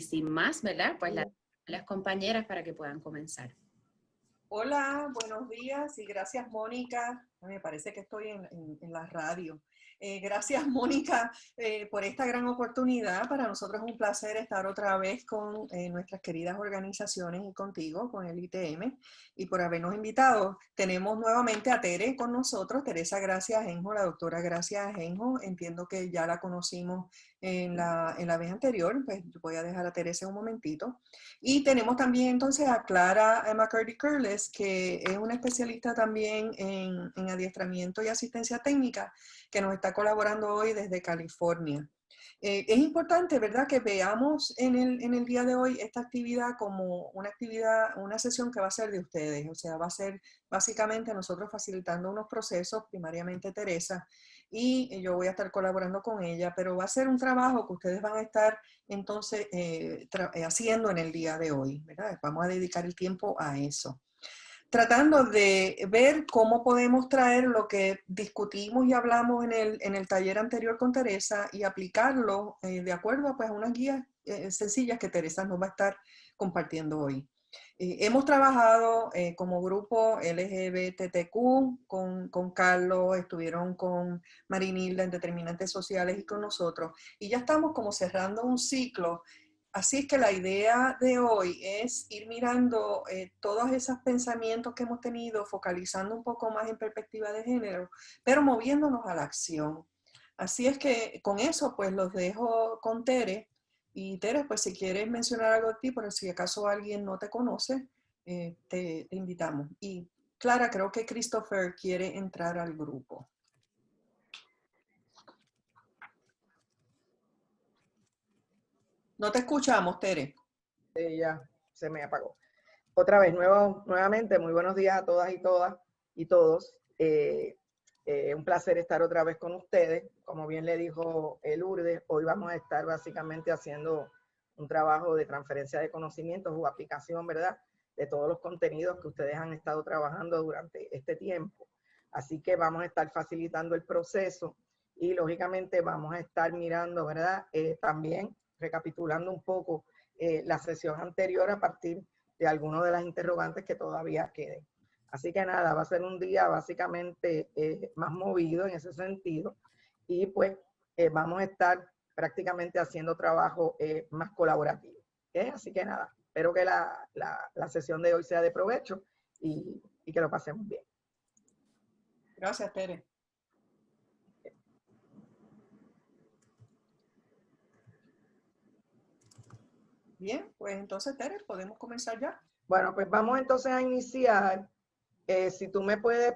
sin más, ¿verdad? Pues las compañeras para que puedan comenzar. Hola, buenos días y gracias, Mónica. Me parece que estoy en la radio. Gracias, Mónica, por esta gran oportunidad. Para nosotros es un placer estar otra vez con nuestras queridas organizaciones y contigo, con el ITM, y por habernos invitado. Tenemos nuevamente a Tere con nosotros, Teresa Gracia Ajenjo, la doctora Gracia Ajenjo. Entiendo que ya la conocimos en la vez anterior, pues voy a dejar a Teresa un momentito. Y tenemos también entonces a Clara McCurdy-Curles, que es una especialista también en adiestramiento y asistencia técnica, que nos está colaborando hoy desde California. Es importante, ¿verdad?, que veamos en el día de hoy esta actividad como una actividad, una sesión que va a ser de ustedes. O sea, va a ser básicamente nosotros facilitando unos procesos, primariamente Teresa, y yo voy a estar colaborando con ella, pero va a ser un trabajo que ustedes van a estar entonces haciendo en el día de hoy, ¿verdad? Vamos a dedicar el tiempo a eso. Tratando de ver cómo podemos traer lo que discutimos y hablamos en el taller anterior con Teresa y aplicarlo de acuerdo pues, a unas guías sencillas que Teresa nos va a estar compartiendo hoy. Hemos trabajado como grupo LGBTQ con Carlos, estuvieron con Marinilda en Determinantes Sociales y con nosotros, y ya estamos como cerrando un ciclo. Así es que la idea de hoy es ir mirando todos esos pensamientos que hemos tenido, focalizando un poco más en perspectiva de género, pero moviéndonos a la acción. Así es que con eso pues los dejo con Tere. Y Tere, pues si quieres mencionar algo de ti, por si acaso alguien no te conoce, te invitamos. Y Clara, creo que Christopher quiere entrar al grupo. No te escuchamos, Tere. Ya se me apagó. Otra vez, nuevamente, muy buenos días a todas y todos. Un placer estar otra vez con ustedes. Como bien le dijo Lourdes, hoy vamos a estar básicamente haciendo un trabajo de transferencia de conocimientos o aplicación, ¿verdad?, de todos los contenidos que ustedes han estado trabajando durante este tiempo. Así que vamos a estar facilitando el proceso y lógicamente vamos a estar mirando, ¿verdad?, también recapitulando un poco la sesión anterior a partir de algunas de las interrogantes que todavía queden. Así que nada, va a ser un día básicamente más movido en ese sentido y pues vamos a estar prácticamente haciendo trabajo más colaborativo. ¿Okay? Así que nada, espero que la sesión de hoy sea de provecho y que lo pasemos bien. Gracias, Tere. Bien, pues entonces, Tere, ¿podemos comenzar ya? Bueno, pues vamos entonces a iniciar. Si tú me puedes,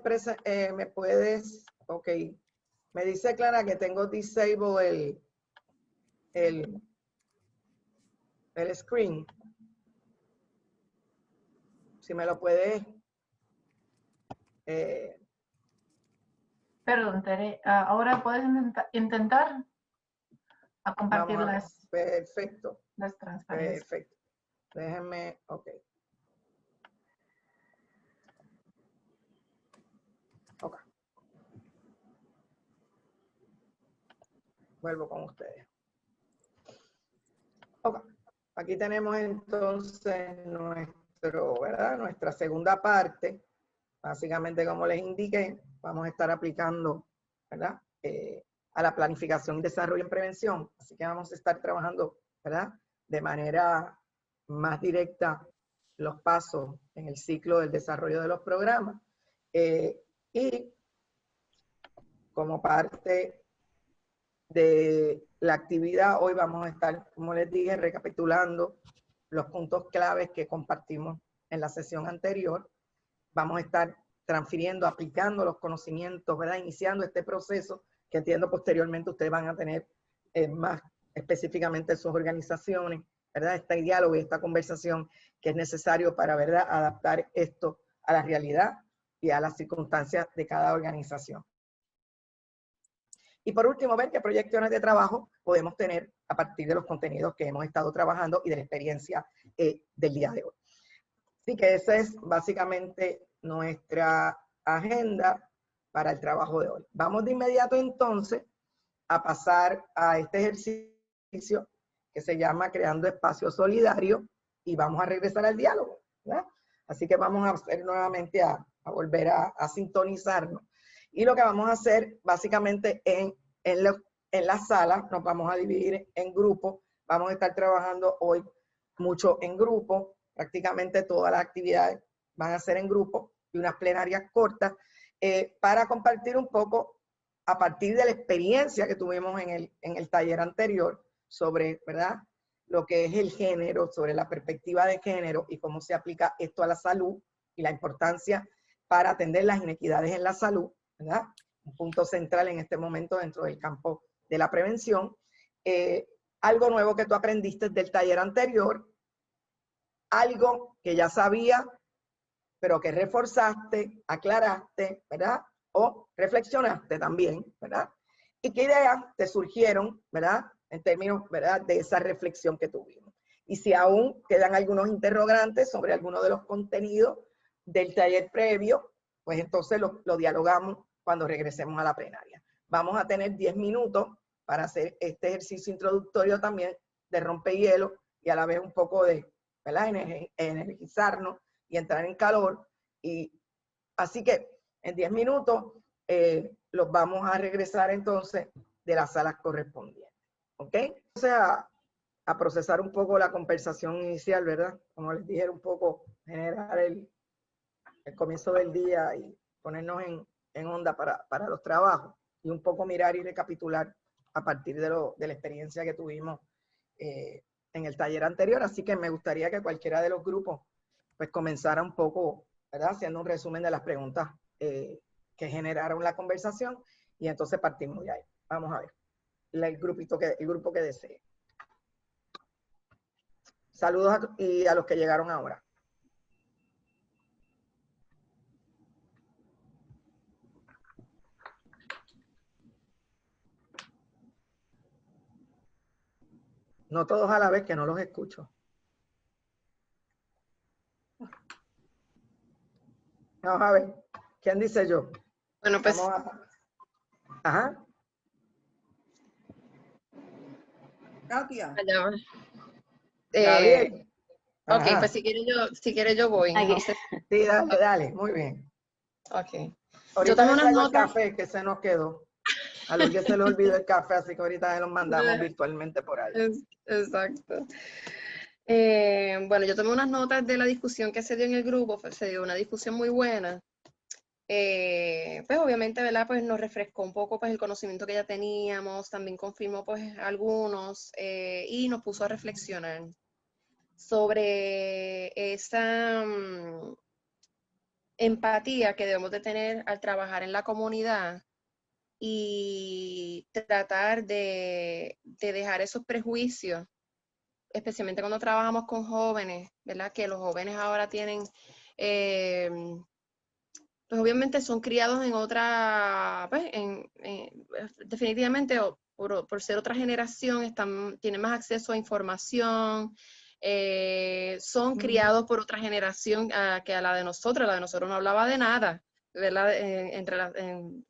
ok, me dice Clara que tengo disable el screen. Si me lo puedes. Perdón, Tere, ahora puedes intentar a compartir perfecto. las transparencias. Perfecto. Déjenme, ok. Ok. Vuelvo con ustedes. Ok. Aquí tenemos entonces nuestra segunda parte. Básicamente, como les indiqué, vamos a estar aplicando, ¿verdad?, a la planificación y desarrollo en prevención. Así que vamos a estar trabajando, ¿verdad?, de manera más directa los pasos en el ciclo del desarrollo de los programas. Y como parte de la actividad, hoy vamos a estar, como les dije, recapitulando los puntos claves que compartimos en la sesión anterior. Vamos a estar transfiriendo, aplicando los conocimientos, ¿verdad?, iniciando este proceso que entiendo posteriormente ustedes van a tener más específicamente sus organizaciones, ¿verdad?, este diálogo y esta conversación que es necesario para, ¿verdad?, adaptar esto a la realidad y a las circunstancias de cada organización. Y por último, ver qué proyecciones de trabajo podemos tener a partir de los contenidos que hemos estado trabajando y de la experiencia del día de hoy. Así que esa es básicamente nuestra agenda para el trabajo de hoy. Vamos de inmediato entonces a pasar a este ejercicio que que se llama Creando Espacios Solidarios, y vamos a regresar al diálogo, ¿verdad? Así que vamos a hacer nuevamente a volver a sintonizarnos. Y lo que vamos a hacer básicamente en la sala, nos vamos a dividir en grupos, vamos a estar trabajando hoy mucho en grupo, prácticamente todas las actividades van a ser en grupo y unas plenarias cortas, para compartir un poco a partir de la experiencia que tuvimos en el taller anterior sobre, ¿verdad?, lo que es el género, sobre la perspectiva de género y cómo se aplica esto a la salud y la importancia para atender las inequidades en la salud, ¿verdad? Un punto central en este momento dentro del campo de la prevención. Algo nuevo que tú aprendiste del taller anterior, algo que ya sabías, pero que reforzaste, aclaraste, ¿verdad? O reflexionaste también, ¿verdad? ¿Y qué ideas te surgieron, ¿verdad?, en términos, ¿verdad?, de esa reflexión que tuvimos? Y si aún quedan algunos interrogantes sobre algunos de los contenidos del taller previo, pues entonces lo dialogamos cuando regresemos a la plenaria. Vamos a tener 10 minutos para hacer este ejercicio introductorio también de rompehielo y a la vez un poco de, ¿verdad?, energizarnos y entrar en calor. Y así que en 10 minutos los vamos a regresar entonces de las salas correspondientes. ¿Ok? O sea, a procesar un poco la conversación inicial, ¿verdad? Como les dije, un poco generar el comienzo del día y ponernos en onda para los trabajos y un poco mirar y recapitular a partir de la experiencia que tuvimos en el taller anterior. Así que me gustaría que cualquiera de los grupos pues comenzara un poco, ¿verdad?, haciendo un resumen de las preguntas que generaron la conversación, y entonces partimos de ahí. Vamos a ver el grupo que desee. Saludos a los que llegaron ahora. No todos a la vez, que no los escucho. Vamos a ver. ¿Quién dice yo? Bueno, pues, Ajá. Katia. allá va. Gabriel. Ok, Ajá. pues si quiere yo voy. Aquí. No sé. Sí, dale, muy bien. Ok. Ahorita tomé les unas traigo el notas. café que se nos quedó. A los que se les olvidó el café, así que ahorita se los mandamos virtualmente por ahí. Exacto. Bueno, yo tomé unas notas de la discusión que se dio en el grupo. Se dio una discusión muy buena. Pues obviamente, ¿verdad? Pues nos refrescó un poco pues el conocimiento que ya teníamos, también confirmó pues algunos y nos puso a reflexionar sobre esa empatía que debemos de tener al trabajar en la comunidad y tratar de dejar esos prejuicios, especialmente cuando trabajamos con jóvenes, ¿verdad? Que los jóvenes ahora tienen, pues obviamente son criados en otra, pues definitivamente por ser otra generación, tienen más acceso a información, son criados por otra generación que a la de nosotros. La de nosotros no hablaba de nada, ¿verdad?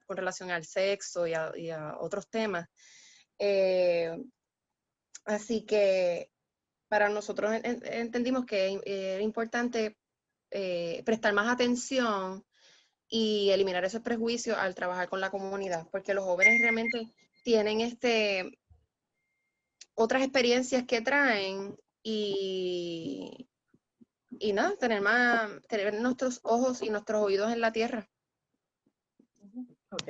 Con relación al sexo y a otros temas. Así que para nosotros entendimos que era importante prestar más atención y eliminar esos prejuicios al trabajar con la comunidad, porque los jóvenes realmente tienen otras experiencias que traen y nada, tener nuestros ojos y nuestros oídos en la tierra. Ok,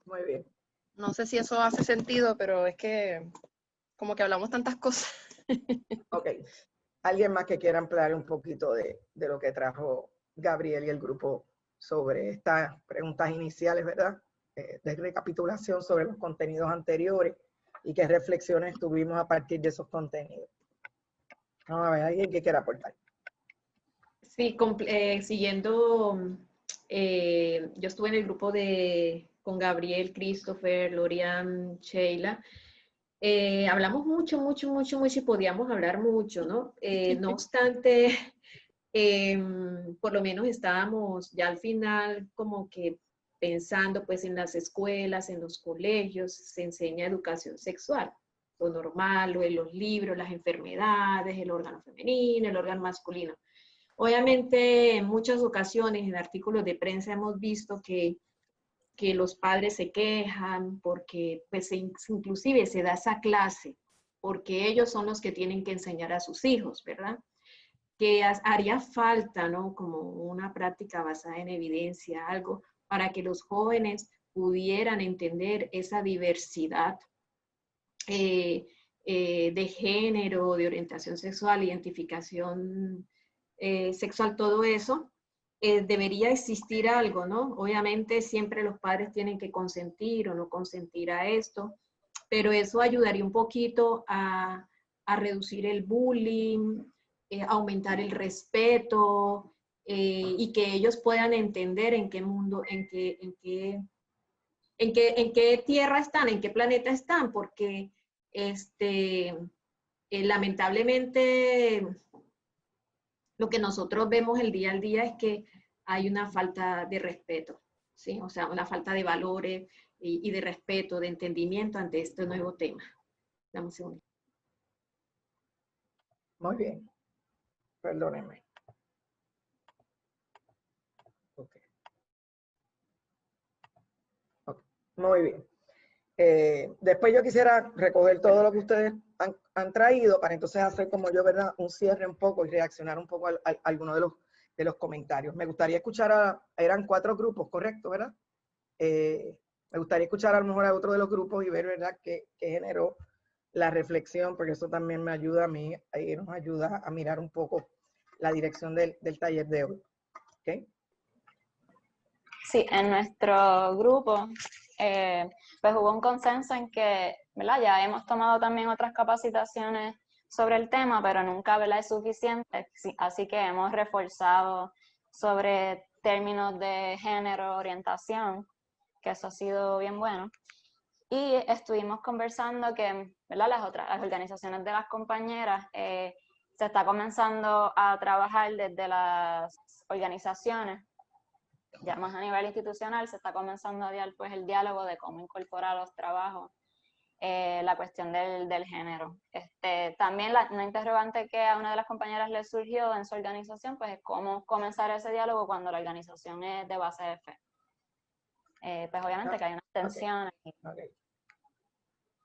muy bien. No sé si eso hace sentido, pero es que como que hablamos tantas cosas. Ok. ¿Alguien más que quiera ampliar un poquito de lo que trajo Gabriel y el grupo sobre estas preguntas iniciales, ¿verdad? De recapitulación sobre los contenidos anteriores y qué reflexiones tuvimos a partir de esos contenidos. Vamos a ver, ¿alguien que quiera aportar? Sí, siguiendo, yo estuve en el grupo con Gabriel, Christopher, Lorian, Sheila. Hablamos mucho y podíamos hablar mucho, ¿no? No obstante, por lo menos estábamos ya al final como que pensando pues en las escuelas, en los colegios, se enseña educación sexual. lo normal, lo de los libros, las enfermedades, el órgano femenino, el órgano masculino. Obviamente, en muchas ocasiones, en artículos de prensa hemos visto que los padres se quejan porque, pues, inclusive se da esa clase, porque ellos son los que tienen que enseñar a sus hijos, ¿verdad? Que haría falta, ¿no? Como una práctica basada en evidencia, algo para que los jóvenes pudieran entender esa diversidad de género, de orientación sexual, identificación sexual, todo eso. Debería existir algo, ¿no? Obviamente siempre los padres tienen que consentir o no consentir a esto, pero eso ayudaría un poquito a reducir el bullying, aumentar el respeto, y que ellos puedan entender en qué mundo, en qué tierra están, en qué planeta están, porque lamentablemente lo que nosotros vemos el día al día es que hay una falta de respeto, ¿sí? O sea, una falta de valores y de respeto, de entendimiento ante este nuevo tema. Dame un segundo. Muy bien. Perdónenme. Okay. Okay. Muy bien. Después yo quisiera recoger todo lo que ustedes han traído para entonces hacer como yo, ¿verdad? Un cierre un poco y reaccionar un poco a algunos de los comentarios. Me gustaría escuchar eran 4 grupos, ¿correcto? ¿Verdad? Me gustaría escuchar a lo mejor a otro de los grupos y ver, ¿verdad?, qué generó la reflexión, porque eso también me ayuda a mí, y nos ayuda a mirar un poco la dirección del taller de hoy. ¿Okay? Sí, en nuestro grupo pues hubo un consenso en que, ¿verdad? Ya hemos tomado también otras capacitaciones sobre el tema, pero nunca, ¿verdad?, es suficiente, así que hemos reforzado sobre términos de género, orientación, que eso ha sido bien bueno. Y estuvimos conversando que, ¿verdad?, las organizaciones de las compañeras se está comenzando a trabajar desde las organizaciones, ya más a nivel institucional, se está comenzando a dar pues el diálogo de cómo incorporar a los trabajos la cuestión del género. También una interrogante que a una de las compañeras le surgió en su organización, pues es cómo comenzar ese diálogo cuando la organización es de base de fe. Pues obviamente que hay una tensión aquí. Okay.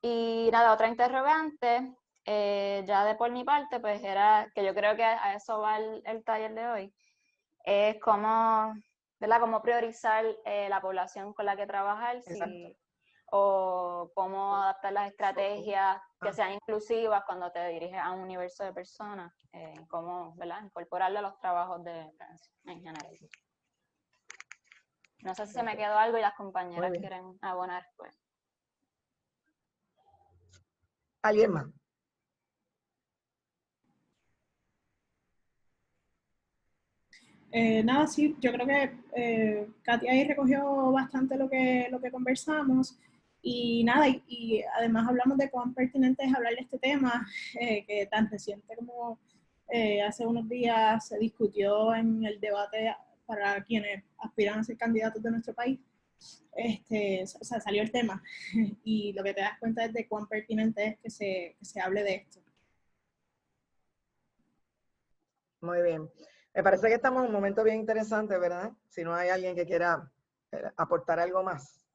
Y nada, otra interrogante, ya de por mi parte, pues era, que yo creo que a eso va el taller de hoy, es cómo, ¿verdad?, cómo priorizar la población con la que trabajar, o cómo adaptar las estrategias que sean inclusivas cuando te diriges a un universo de personas, cómo, ¿verdad?, incorporarlo a los trabajos de prevención en general. No sé si se me quedó algo y las compañeras quieren abonar, pues. ¿Alguien más? Nada, sí, yo creo que Katia ahí recogió bastante lo que conversamos y nada, y además hablamos de cuán pertinente es hablar de este tema, que tan reciente como hace unos días se discutió en el debate para quienes aspiran a ser candidatos de nuestro país. O sea, salió el tema y lo que te das cuenta es de cuán pertinente es que se hable de esto. Muy bien. Me parece que estamos en un momento bien interesante, ¿verdad? Si no hay alguien que quiera aportar algo más.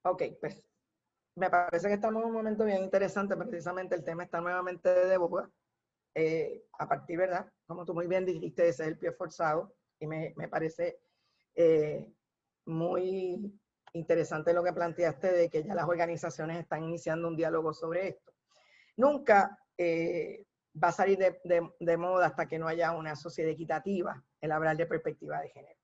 Ok, pues me parece que estamos en un momento bien interesante, precisamente el tema está nuevamente de boga. A partir, ¿verdad? Como tú muy bien dijiste, ese es el pie forzado y me parece muy interesante lo que planteaste de que ya las organizaciones están iniciando un diálogo sobre esto. Nunca va a salir de moda hasta que no haya una sociedad equitativa el hablar de perspectiva de género.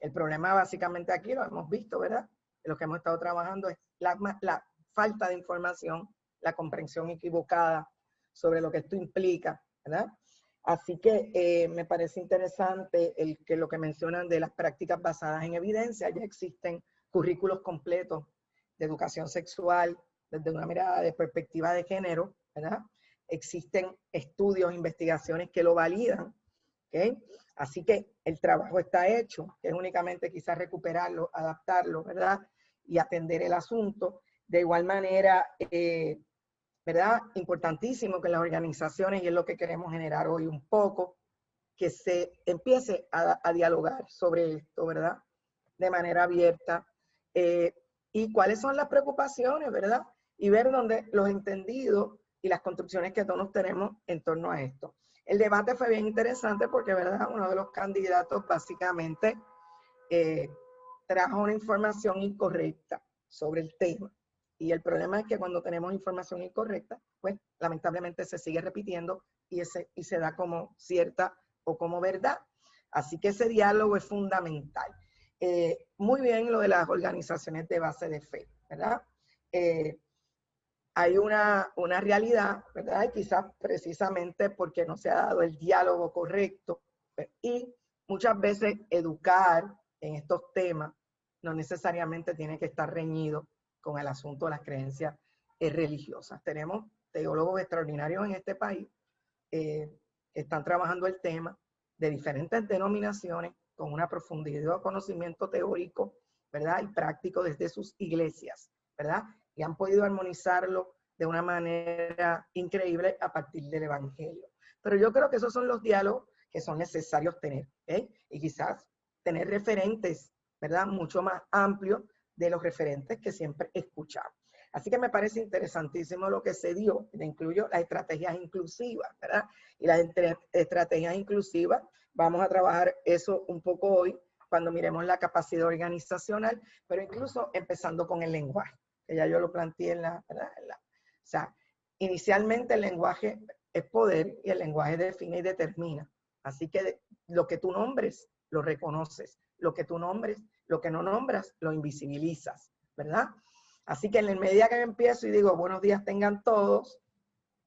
El problema básicamente aquí, lo hemos visto, ¿verdad? De lo que hemos estado trabajando es la falta de información, la comprensión equivocada sobre lo que esto implica, ¿verdad? Así que me parece interesante lo que mencionan de las prácticas basadas en evidencia. Ya existen currículos completos de educación sexual desde una mirada de perspectiva de género, ¿verdad? Existen estudios, investigaciones que lo validan, ¿ok? Así que el trabajo está hecho, que es únicamente quizás recuperarlo, adaptarlo, ¿verdad? y atender el asunto. De igual manera, ¿verdad? Importantísimo que las organizaciones, y es lo que queremos generar hoy un poco, que se empiece a dialogar sobre esto, ¿verdad? De manera abierta. Y cuáles son las preocupaciones, ¿verdad? Y ver dónde los entendidos y las construcciones que todos tenemos en torno a esto. El debate fue bien interesante porque, ¿verdad? Uno de los candidatos básicamente trajo una información incorrecta sobre el tema. Y el problema es que cuando tenemos información incorrecta, pues lamentablemente se sigue repitiendo y se da como cierta o como verdad. Así que ese diálogo es fundamental. Muy bien lo de las organizaciones de base de fe, ¿verdad? Hay una realidad, ¿verdad? Y quizás precisamente porque no se ha dado el diálogo correcto, y muchas veces educar en estos temas no necesariamente tiene que estar reñido con el asunto de las creencias religiosas. Tenemos teólogos extraordinarios en este país que están trabajando el tema de diferentes denominaciones con una profundidad de conocimiento teórico, ¿verdad? Y práctico desde sus iglesias, ¿verdad? Y han podido armonizarlo de una manera increíble a partir del Evangelio. Pero yo creo que esos son los diálogos que son necesarios tener, ¿eh? Y quizás tener referentes, ¿verdad? Mucho más amplios de los referentes que siempre escuchamos. Así que me parece interesantísimo lo que se dio, incluyo las estrategias inclusivas, ¿verdad? Y las estrategias inclusivas, vamos a trabajar eso un poco hoy, cuando miremos la capacidad organizacional, pero incluso empezando con el lenguaje, que ya yo lo planteé en la, ¿verdad? O sea, inicialmente el lenguaje es poder y el lenguaje define y determina. Así que lo que tú nombres, lo reconoces. Lo que tú nombres, lo que no nombras, lo invisibilizas, ¿verdad? Así que en la medida que empiezo y digo, buenos días tengan todos,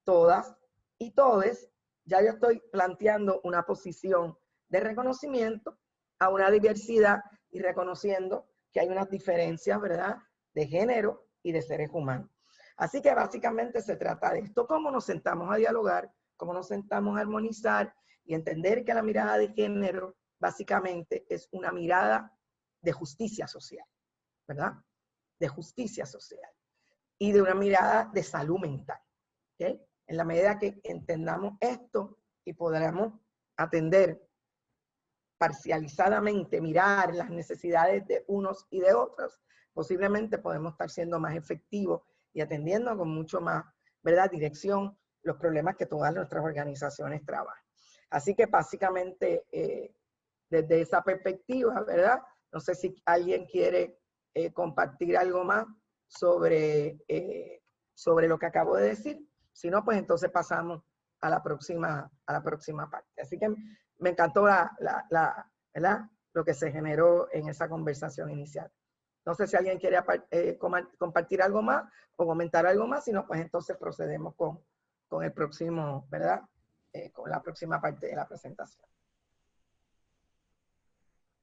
todas y todes, ya yo estoy planteando una posición de reconocimiento a una diversidad y reconociendo que hay unas diferencias, ¿verdad?, de género y de seres humanos. Así que básicamente se trata de esto, cómo nos sentamos a dialogar, cómo nos sentamos a armonizar y entender que la mirada de género básicamente es una mirada de justicia social, ¿verdad? De justicia social y de una mirada de salud mental, ¿ok? En la medida que entendamos esto y podamos atender parcializadamente, mirar las necesidades de unos y de otros, posiblemente podemos estar siendo más efectivos y atendiendo con mucho más, ¿verdad?, dirección los problemas que todas nuestras organizaciones trabajan. Así que básicamente, desde esa perspectiva, ¿verdad? No sé si alguien quiere compartir algo más sobre lo que acabo de decir. Si no, pues entonces pasamos a la próxima parte. Así que me encantó ¿verdad?, lo que se generó en esa conversación inicial. No sé si alguien quiere compartir algo más o comentar algo más, si no, pues entonces procedemos con el próximo, ¿verdad? Con la próxima parte de la presentación.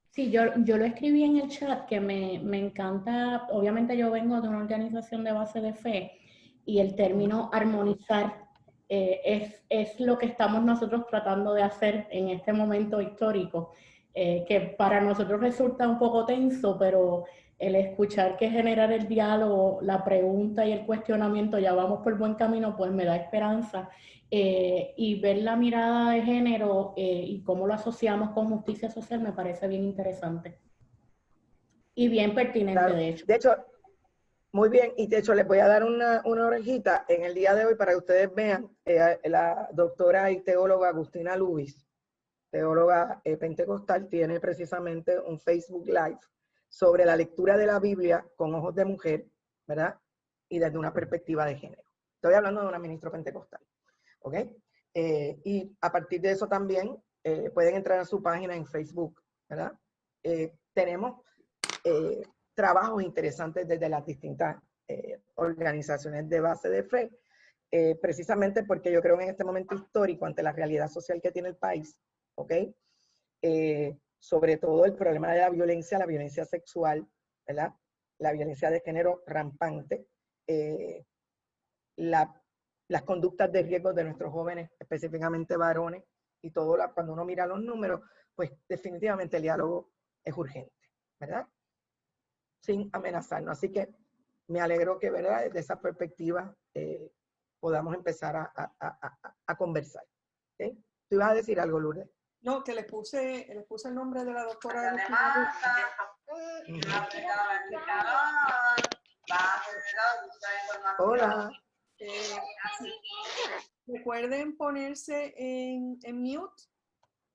Sí, yo lo escribí en el chat que me encanta, obviamente yo vengo de una organización de base de fe y el término armonizar es lo que estamos nosotros tratando de hacer en este momento histórico, que para nosotros resulta un poco tenso, pero el escuchar que generar el diálogo, la pregunta y el cuestionamiento, ya vamos por buen camino, pues me da esperanza. Y ver la mirada de género y cómo lo asociamos con justicia social me parece bien interesante. Y bien pertinente, Claro. de hecho. De hecho, muy bien, y de hecho les voy a dar una orejita en el día de hoy para que ustedes vean, la doctora y teóloga Agustina Lubis, teóloga pentecostal, tiene precisamente un Facebook Live sobre la lectura de la Biblia con ojos de mujer, ¿verdad? Y desde una perspectiva de género. Estoy hablando de una ministra pentecostal, ¿ok? Y a partir de eso también pueden entrar a su página en Facebook, ¿verdad? Tenemos trabajos interesantes desde las distintas organizaciones de base de fe, precisamente porque yo creo que en este momento histórico, ante la realidad social que tiene el país, ¿ok? Sobre todo el problema de la violencia sexual, ¿verdad? La violencia de género rampante, las conductas de riesgo de nuestros jóvenes, específicamente varones, y todo, cuando uno mira los números, pues definitivamente el diálogo es urgente, ¿verdad? sin amenazarnos. Así que me alegro que, ¿verdad?, desde esa perspectiva podamos empezar a conversar. ¿Okay? ¿Tú ibas a decir algo, Lourdes? No, que les puse el nombre de la doctora. Hola. Recuerden ponerse en mute.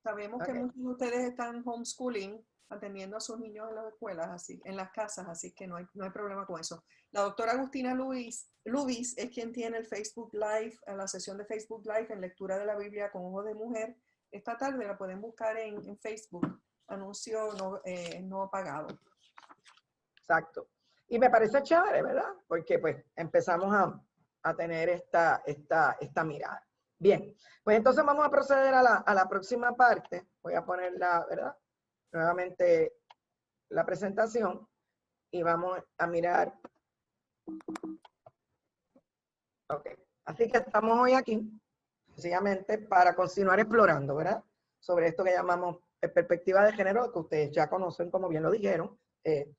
Sabemos que muchos de ustedes están homeschooling, atendiendo a sus niños en las escuelas, así, en las casas, así que no hay problema con eso. La doctora Agustina Lubis es quien tiene el Facebook Live, la sesión de Facebook Live en lectura de la Biblia con ojos de mujer. Esta tarde la pueden buscar en Facebook, anuncio no pagado. Exacto. Y me parece chévere, ¿verdad? Porque pues empezamos a tener esta mirada. Bien, pues entonces vamos a proceder a la próxima parte. Voy a poner ¿verdad?, nuevamente la presentación y vamos a mirar. Ok, así que estamos hoy aquí, sencillamente para continuar explorando, ¿verdad?, sobre esto que llamamos perspectiva de género, que ustedes ya conocen, como bien lo dijeron.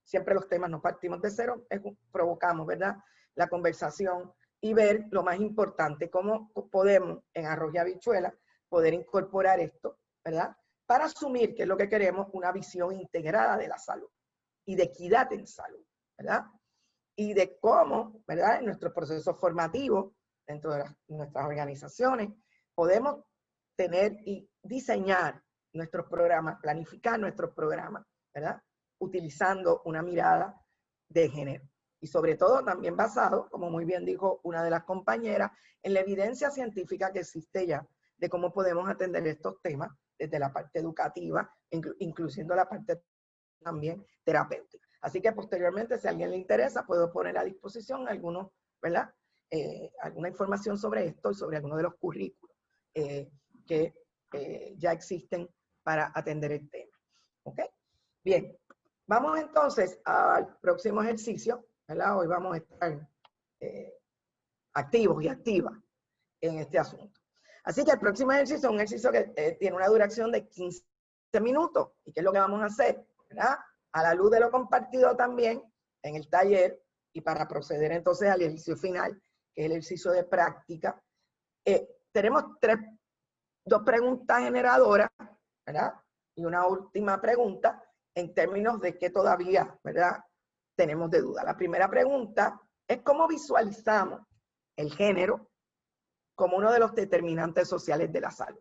Siempre los temas no partimos de cero, provocamos, ¿verdad?, la conversación y ver lo más importante, cómo podemos en Arroz y Habichuela poder incorporar esto, ¿verdad?, para asumir, que es lo que queremos, una visión integrada de la salud y de equidad en salud, ¿verdad? Y de cómo, ¿verdad?, en nuestros procesos formativos, dentro de nuestras organizaciones, podemos tener y diseñar nuestros programas, planificar nuestros programas, ¿verdad?, utilizando una mirada de género. Y sobre todo también basado, como muy bien dijo una de las compañeras, en la evidencia científica que existe ya de cómo podemos atender estos temas desde la parte educativa, incluyendo la parte también terapéutica. Así que posteriormente, si a alguien le interesa, puedo poner a disposición algunos, ¿verdad?, alguna información sobre esto y sobre algunos de los currículos que ya existen para atender el tema. ¿Ok? Bien, vamos entonces al próximo ejercicio, ¿verdad? Hoy vamos a estar activos y activas en este asunto. Así que el próximo ejercicio es un ejercicio que tiene una duración de 15 minutos. ¿Y qué es lo que vamos a hacer? ¿Verdad? A la luz de lo compartido también en el taller, y para proceder entonces al ejercicio final, que es el ejercicio de práctica, tenemos dos preguntas generadoras, ¿verdad?, y una última pregunta en términos de que todavía, ¿verdad?, tenemos de duda. La primera pregunta es cómo visualizamos el género como uno de los determinantes sociales de la salud.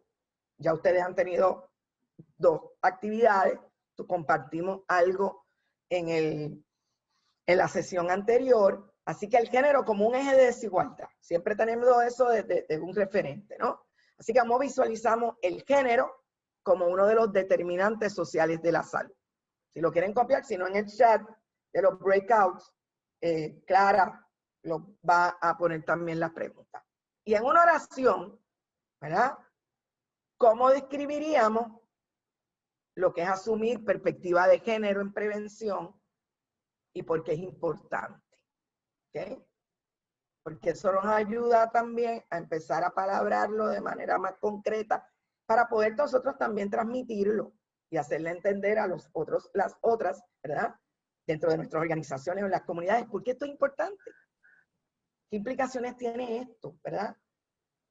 Ya ustedes han tenido dos actividades, compartimos algo en la sesión anterior, así que el género como un eje de desigualdad. Siempre tenemos eso de un referente, ¿no? Así que cómo visualizamos el género como uno de los determinantes sociales de la salud. Si lo quieren copiar, si no, en el chat de los breakouts, Clara lo va a poner también las preguntas. Y en una oración, ¿verdad?, ¿cómo describiríamos lo que es asumir perspectiva de género en prevención y por qué es importante? ¿Okay? Porque eso nos ayuda también a empezar a palabrarlo de manera más concreta para poder nosotros también transmitirlo y hacerle entender a las otras, ¿verdad?, dentro de nuestras organizaciones o en las comunidades, ¿por qué esto es importante? ¿Qué implicaciones tiene esto, verdad?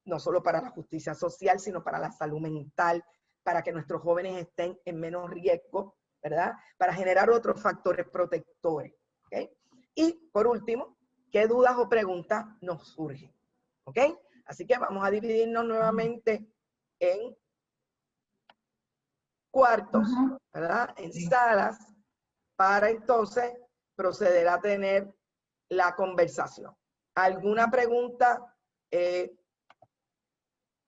No solo para la justicia social, sino para la salud mental, para que nuestros jóvenes estén en menos riesgo, ¿verdad?, para generar otros factores protectores. ¿Okay? Y por último, ¿qué dudas o preguntas nos surgen? ¿Ok? Así que vamos a dividirnos nuevamente en cuartos, ¿verdad?, en salas, para entonces proceder a tener la conversación. ¿Alguna pregunta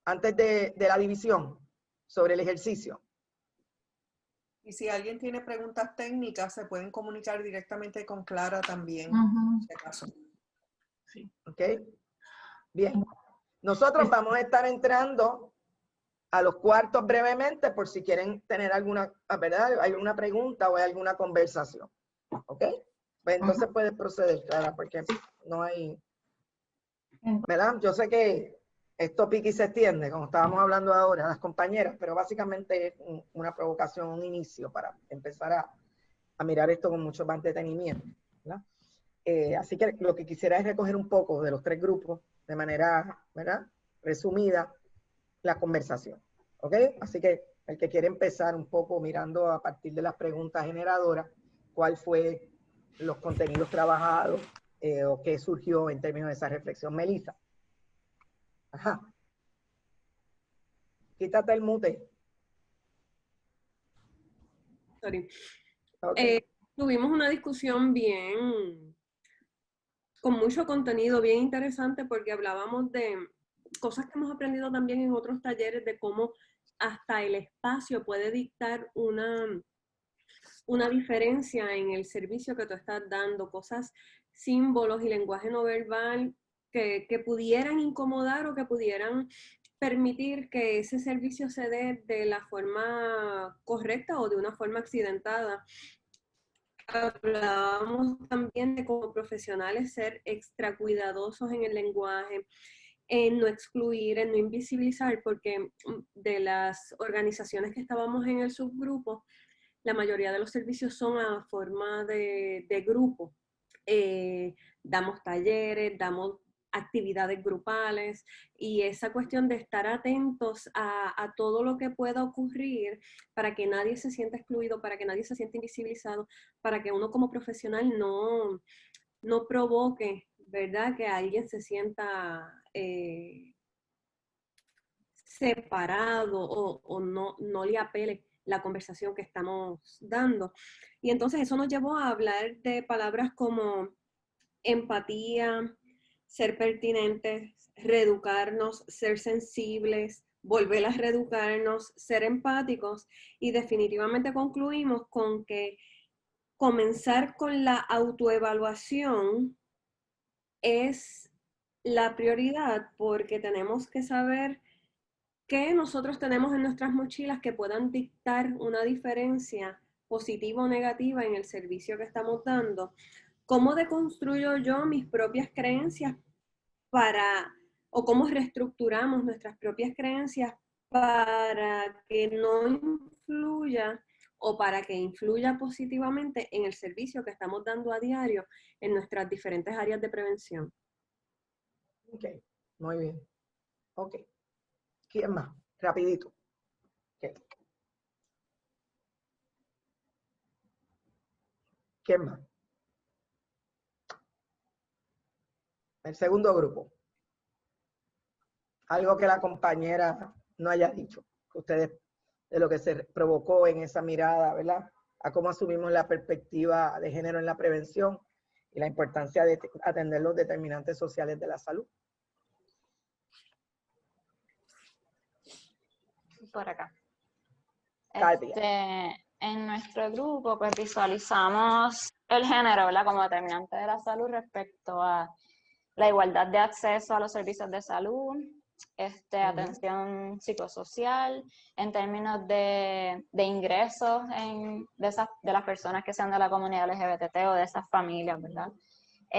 antes de la división sobre el ejercicio? Y si alguien tiene preguntas técnicas, se pueden comunicar directamente con Clara también, si acaso. Sí. ¿Ok? Bien. Nosotros vamos a estar entrando a los cuartos brevemente por si quieren tener alguna, ¿verdad?, alguna pregunta o alguna conversación. ¿Ok? Pues entonces puedes proceder, Clara, porque no hay, ¿verdad? Yo sé que esto pique y se extiende, como estábamos hablando ahora, las compañeras, pero básicamente es una provocación, un inicio para empezar a mirar esto con mucho más detenimiento, ¿verdad? Así que lo que quisiera es recoger un poco de los tres grupos de manera, ¿verdad?, resumida la conversación, ¿ok? Así que el que quiere empezar un poco mirando a partir de las preguntas generadoras, cuál fue los contenidos trabajados o qué surgió en términos de esa reflexión. Melissa. Ajá. Quítate el mute. Sorry. Okay. Tuvimos una discusión con mucho contenido, bien interesante, porque hablábamos de cosas que hemos aprendido también en otros talleres, de cómo hasta el espacio puede dictar una diferencia en el servicio que tú estás dando, cosas, símbolos y lenguaje no verbal que pudieran incomodar o que pudieran permitir que ese servicio se dé de la forma correcta o de una forma accidentada. Hablábamos también de como profesionales ser extra cuidadosos en el lenguaje, en no excluir, en no invisibilizar, porque de las organizaciones que estábamos en el subgrupo, la mayoría de los servicios son a forma de grupo. Damos talleres, damos actividades grupales, y esa cuestión de estar atentos a todo lo que pueda ocurrir para que nadie se sienta excluido, para que nadie se sienta invisibilizado, para que uno como profesional no provoque, ¿verdad?, que alguien se sienta separado o no le apele la conversación que estamos dando. Y entonces eso nos llevó a hablar de palabras como empatía, ser pertinentes, reeducarnos, ser sensibles, volver a reeducarnos, ser empáticos, y definitivamente concluimos con que comenzar con la autoevaluación es la prioridad, porque tenemos que saber qué nosotros tenemos en nuestras mochilas que puedan dictar una diferencia positiva o negativa en el servicio que estamos dando. ¿Cómo deconstruyo yo mis propias creencias o cómo reestructuramos nuestras propias creencias para que no influya o para que influya positivamente en el servicio que estamos dando a diario en nuestras diferentes áreas de prevención? Ok, muy bien. Ok. ¿Quién más? Rapidito. Okay. ¿Quién más? El segundo grupo. Algo que la compañera no haya dicho, que ustedes, de lo que se provocó en esa mirada, ¿verdad?, a cómo asumimos la perspectiva de género en la prevención y la importancia de atender los determinantes sociales de la salud. Por acá. Katia. En nuestro grupo, pues visualizamos el género, ¿verdad?, como determinante de la salud respecto a la igualdad de acceso a los servicios de salud, atención psicosocial, en términos de ingresos de las personas que sean de la comunidad LGBT o de esas familias, ¿verdad?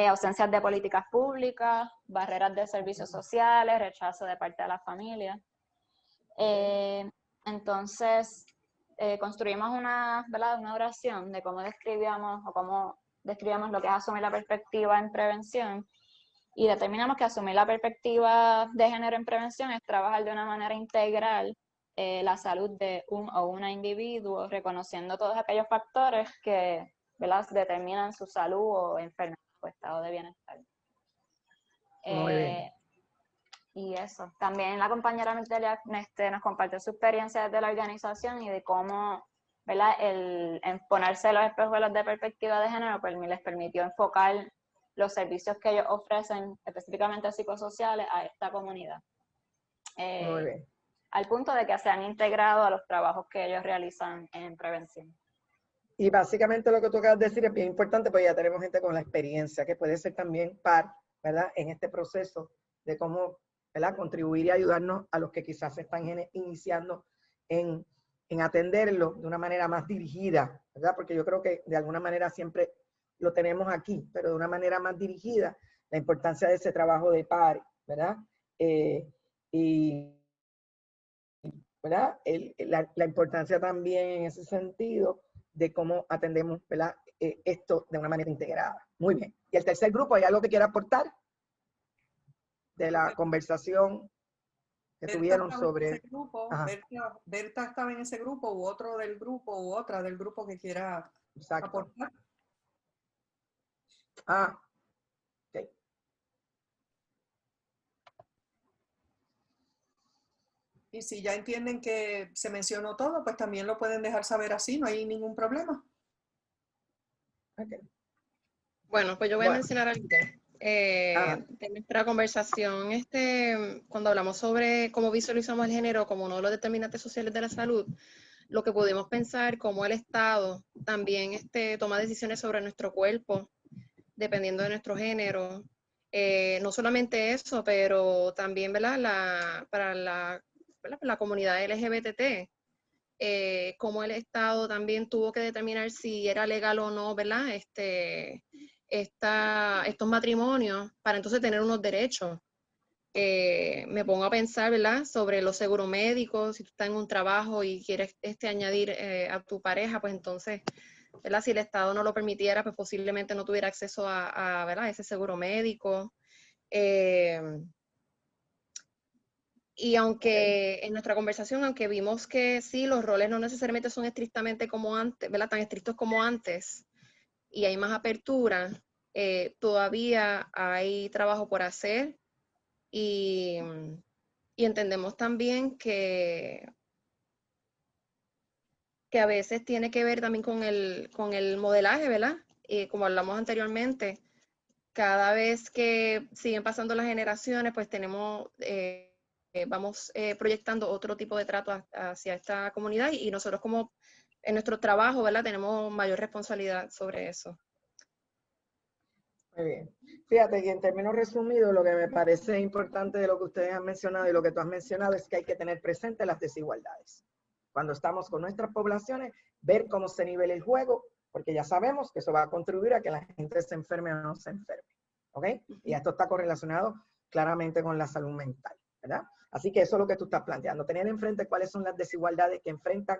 Ausencias de políticas públicas, barreras de servicios sociales, rechazo de parte de la familia. Entonces, construimos una oración de cómo describíamos lo que es asumir la perspectiva en prevención, y determinamos que asumir la perspectiva de género en prevención es trabajar de una manera integral la salud de un o una individuo, reconociendo todos aquellos factores que, ¿verdad?, determinan su salud o enfermedad o estado de bienestar. Muy bien. Y eso. También la compañera Mitelia nos compartió su experiencia desde la organización y de cómo, ¿verdad?, el ponerse los espejuelos de perspectiva de género les permitió enfocar los servicios que ellos ofrecen, específicamente psicosociales, a esta comunidad. Muy bien. Al punto de que se han integrado a los trabajos que ellos realizan en prevención. Y básicamente lo que tú acabas de decir es bien importante, porque ya tenemos gente con la experiencia, que puede ser también ¿verdad?, en este proceso de cómo, ¿verdad?, contribuir y ayudarnos a los que quizás se están iniciando en atenderlo de una manera más dirigida, ¿verdad? Porque yo creo que de alguna manera siempre lo tenemos aquí, pero de una manera más dirigida, la importancia de ese trabajo de par, ¿verdad? Y ¿verdad?, la importancia también en ese sentido de cómo atendemos, ¿verdad? Esto de una manera integrada. Muy bien. Y el tercer grupo, ¿hay algo que quiera aportar de la conversación que tuvieron sobre... Berta estaba en ese grupo, u otro del grupo, u otra del grupo que quiera aportar. Ah, ok. Y si ya entienden que se mencionó todo, pues también lo pueden dejar saber así, no hay ningún problema. Okay. Bueno, pues yo voy a mencionar algo de nuestra conversación, cuando hablamos sobre cómo visualizamos el género como uno de los determinantes sociales de la salud, lo que pudimos pensar, cómo el Estado también toma decisiones sobre nuestro cuerpo, dependiendo de nuestro género. No solamente eso, pero también, ¿verdad? Para la comunidad LGBT, cómo el Estado también tuvo que determinar si era legal o no, ¿verdad? Estos matrimonios para entonces tener unos derechos. Me pongo a pensar, ¿verdad? Sobre los seguros médicos, si tú estás en un trabajo y quieres añadir a tu pareja, pues entonces, ¿verdad? Si el Estado no lo permitiera, pues posiblemente no tuviera acceso a ¿verdad? Ese seguro médico. Y aunque en nuestra conversación, aunque vimos que sí, los roles no necesariamente son estrictamente como antes, ¿verdad? Tan estrictos como antes, y hay más apertura, todavía hay trabajo por hacer y entendemos también que a veces tiene que ver también con el modelaje, ¿verdad? Como hablamos anteriormente, cada vez que siguen pasando las generaciones, pues vamos proyectando otro tipo de trato hacia esta comunidad y nosotros como en nuestro trabajo, ¿verdad? Tenemos mayor responsabilidad sobre eso. Muy bien. Fíjate, y en términos resumidos, lo que me parece importante de lo que ustedes han mencionado y lo que tú has mencionado es que hay que tener presente las desigualdades. Cuando estamos con nuestras poblaciones, ver cómo se nivela el juego, porque ya sabemos que eso va a contribuir a que la gente se enferme o no se enferme. ¿Ok? Y esto está correlacionado claramente con la salud mental, ¿verdad? Así que eso es lo que tú estás planteando, tener enfrente cuáles son las desigualdades que enfrentan,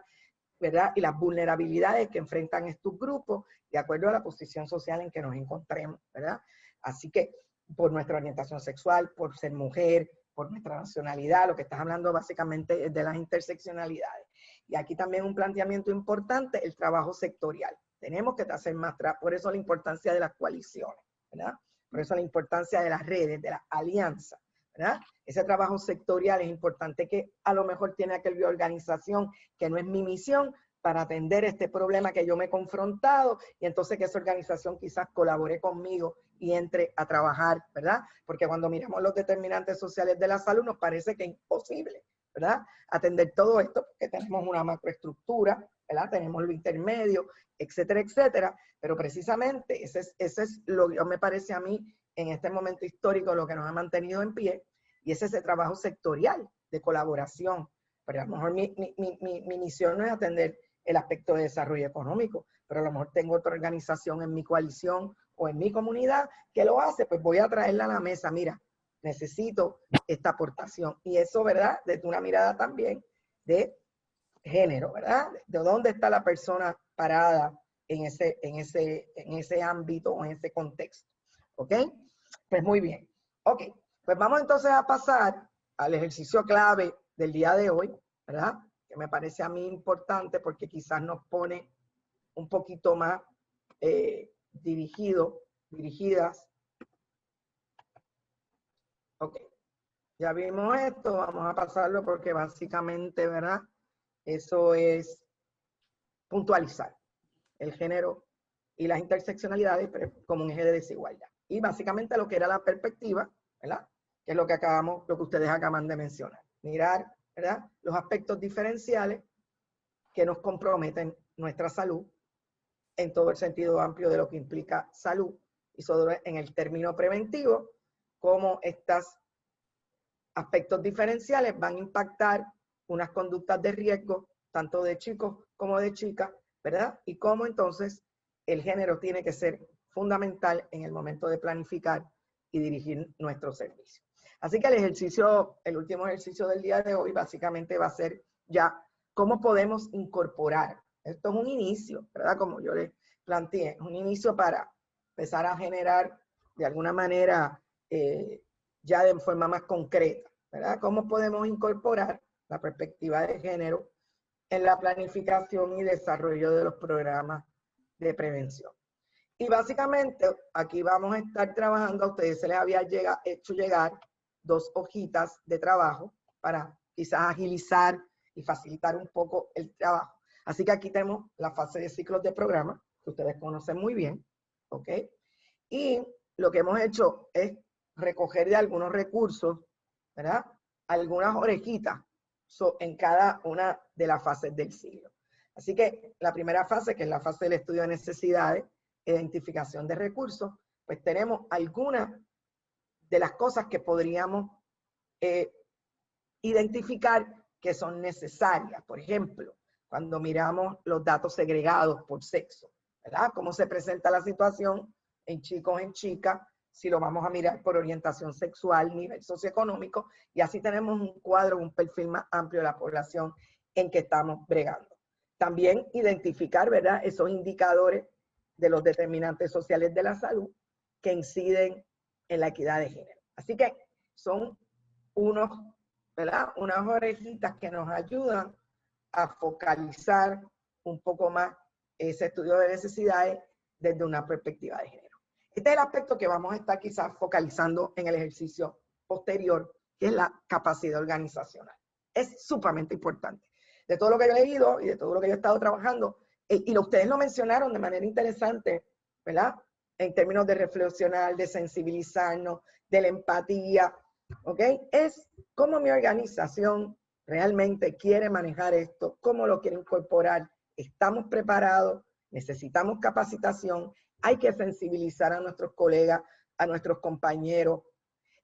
¿verdad? Y las vulnerabilidades que enfrentan estos grupos de acuerdo a la posición social en que nos encontremos, ¿verdad? Así que por nuestra orientación sexual, por ser mujer, por nuestra nacionalidad, lo que estás hablando básicamente es de las interseccionalidades. Y aquí también un planteamiento importante, el trabajo sectorial. Tenemos que hacer más por eso la importancia de las coaliciones, ¿verdad? Por eso la importancia de las redes, de las alianzas, ¿verdad? Ese trabajo sectorial es importante, que a lo mejor tiene aquel organización que no es mi misión para atender este problema que yo me he confrontado, y entonces que esa organización quizás colabore conmigo y entre a trabajar, ¿verdad? Porque cuando miramos los determinantes sociales de la salud nos parece que es imposible, ¿verdad? Atender todo esto porque tenemos una macroestructura, ¿verdad? Tenemos lo intermedio, etcétera, etcétera, pero precisamente ese es lo que me parece a mí en este momento histórico lo que nos ha mantenido en pie, y es ese trabajo sectorial de colaboración. Pero a lo mejor mi misión no es atender el aspecto de desarrollo económico, pero a lo mejor tengo otra organización en mi coalición o en mi comunidad que lo hace, pues voy a traerla a la mesa. Mira, necesito esta aportación. Y eso, ¿verdad? Desde una mirada también de género, ¿verdad? De dónde está la persona parada en ese ámbito o en ese contexto. ¿Ok? Pues muy bien. Ok, pues vamos entonces a pasar al ejercicio clave del día de hoy, ¿verdad? Que me parece a mí importante porque quizás nos pone un poquito más dirigidas. Ok, ya vimos esto, vamos a pasarlo porque básicamente, ¿verdad? Eso es puntualizar el género y las interseccionalidades como un eje de desigualdad. Y básicamente lo que era la perspectiva, ¿verdad? Que es lo que ustedes acaban de mencionar. Mirar, ¿verdad? Los aspectos diferenciales que nos comprometen nuestra salud en todo el sentido amplio de lo que implica salud, y sobre en el término preventivo, cómo estos aspectos diferenciales van a impactar unas conductas de riesgo, tanto de chicos como de chicas, ¿verdad? Y cómo entonces el género tiene que ser fundamental en el momento de planificar y dirigir nuestro servicio. Así que el último ejercicio del día de hoy básicamente va a ser ya cómo podemos incorporar Esto es un inicio, ¿verdad? Como yo les planteé, es un inicio para empezar a generar de alguna manera ya de forma más concreta, ¿verdad? ¿Cómo podemos incorporar la perspectiva de género en la planificación y desarrollo de los programas de prevención? Y básicamente aquí vamos a estar trabajando, a ustedes se les había hecho llegar 2 hojitas de trabajo para quizás agilizar y facilitar un poco el trabajo. Así que aquí tenemos la fase de ciclos de programa, que ustedes conocen muy bien, ¿ok? Y lo que hemos hecho es recoger de algunos recursos, ¿verdad? Algunas orejitas en cada una de las fases del ciclo. Así que la primera fase, que es la fase del estudio de necesidades, identificación de recursos, pues tenemos algunas de las cosas que podríamos identificar que son necesarias. Por ejemplo, cuando miramos los datos segregados por sexo, ¿verdad? Cómo se presenta la situación en chicos, en chicas, si lo vamos a mirar por orientación sexual, nivel socioeconómico, y así tenemos un cuadro, un perfil más amplio de la población en que estamos bregando. También identificar, ¿verdad?, esos indicadores de los determinantes sociales de la salud que inciden en la equidad de género. Así que son ¿verdad?, unas orejitas que nos ayudan a focalizar un poco más ese estudio de necesidades desde una perspectiva de género. Este es el aspecto que vamos a estar quizás focalizando en el ejercicio posterior, que es la capacidad organizacional. Es sumamente importante. De todo lo que yo he leído y de todo lo que yo he estado trabajando, y ustedes lo mencionaron de manera interesante, ¿verdad? En términos de reflexionar, de sensibilizarnos, de la empatía, ¿ok? Es cómo mi organización realmente quiere manejar esto, cómo lo quiere incorporar. Estamos preparados, necesitamos capacitación, hay que sensibilizar a nuestros colegas, a nuestros compañeros.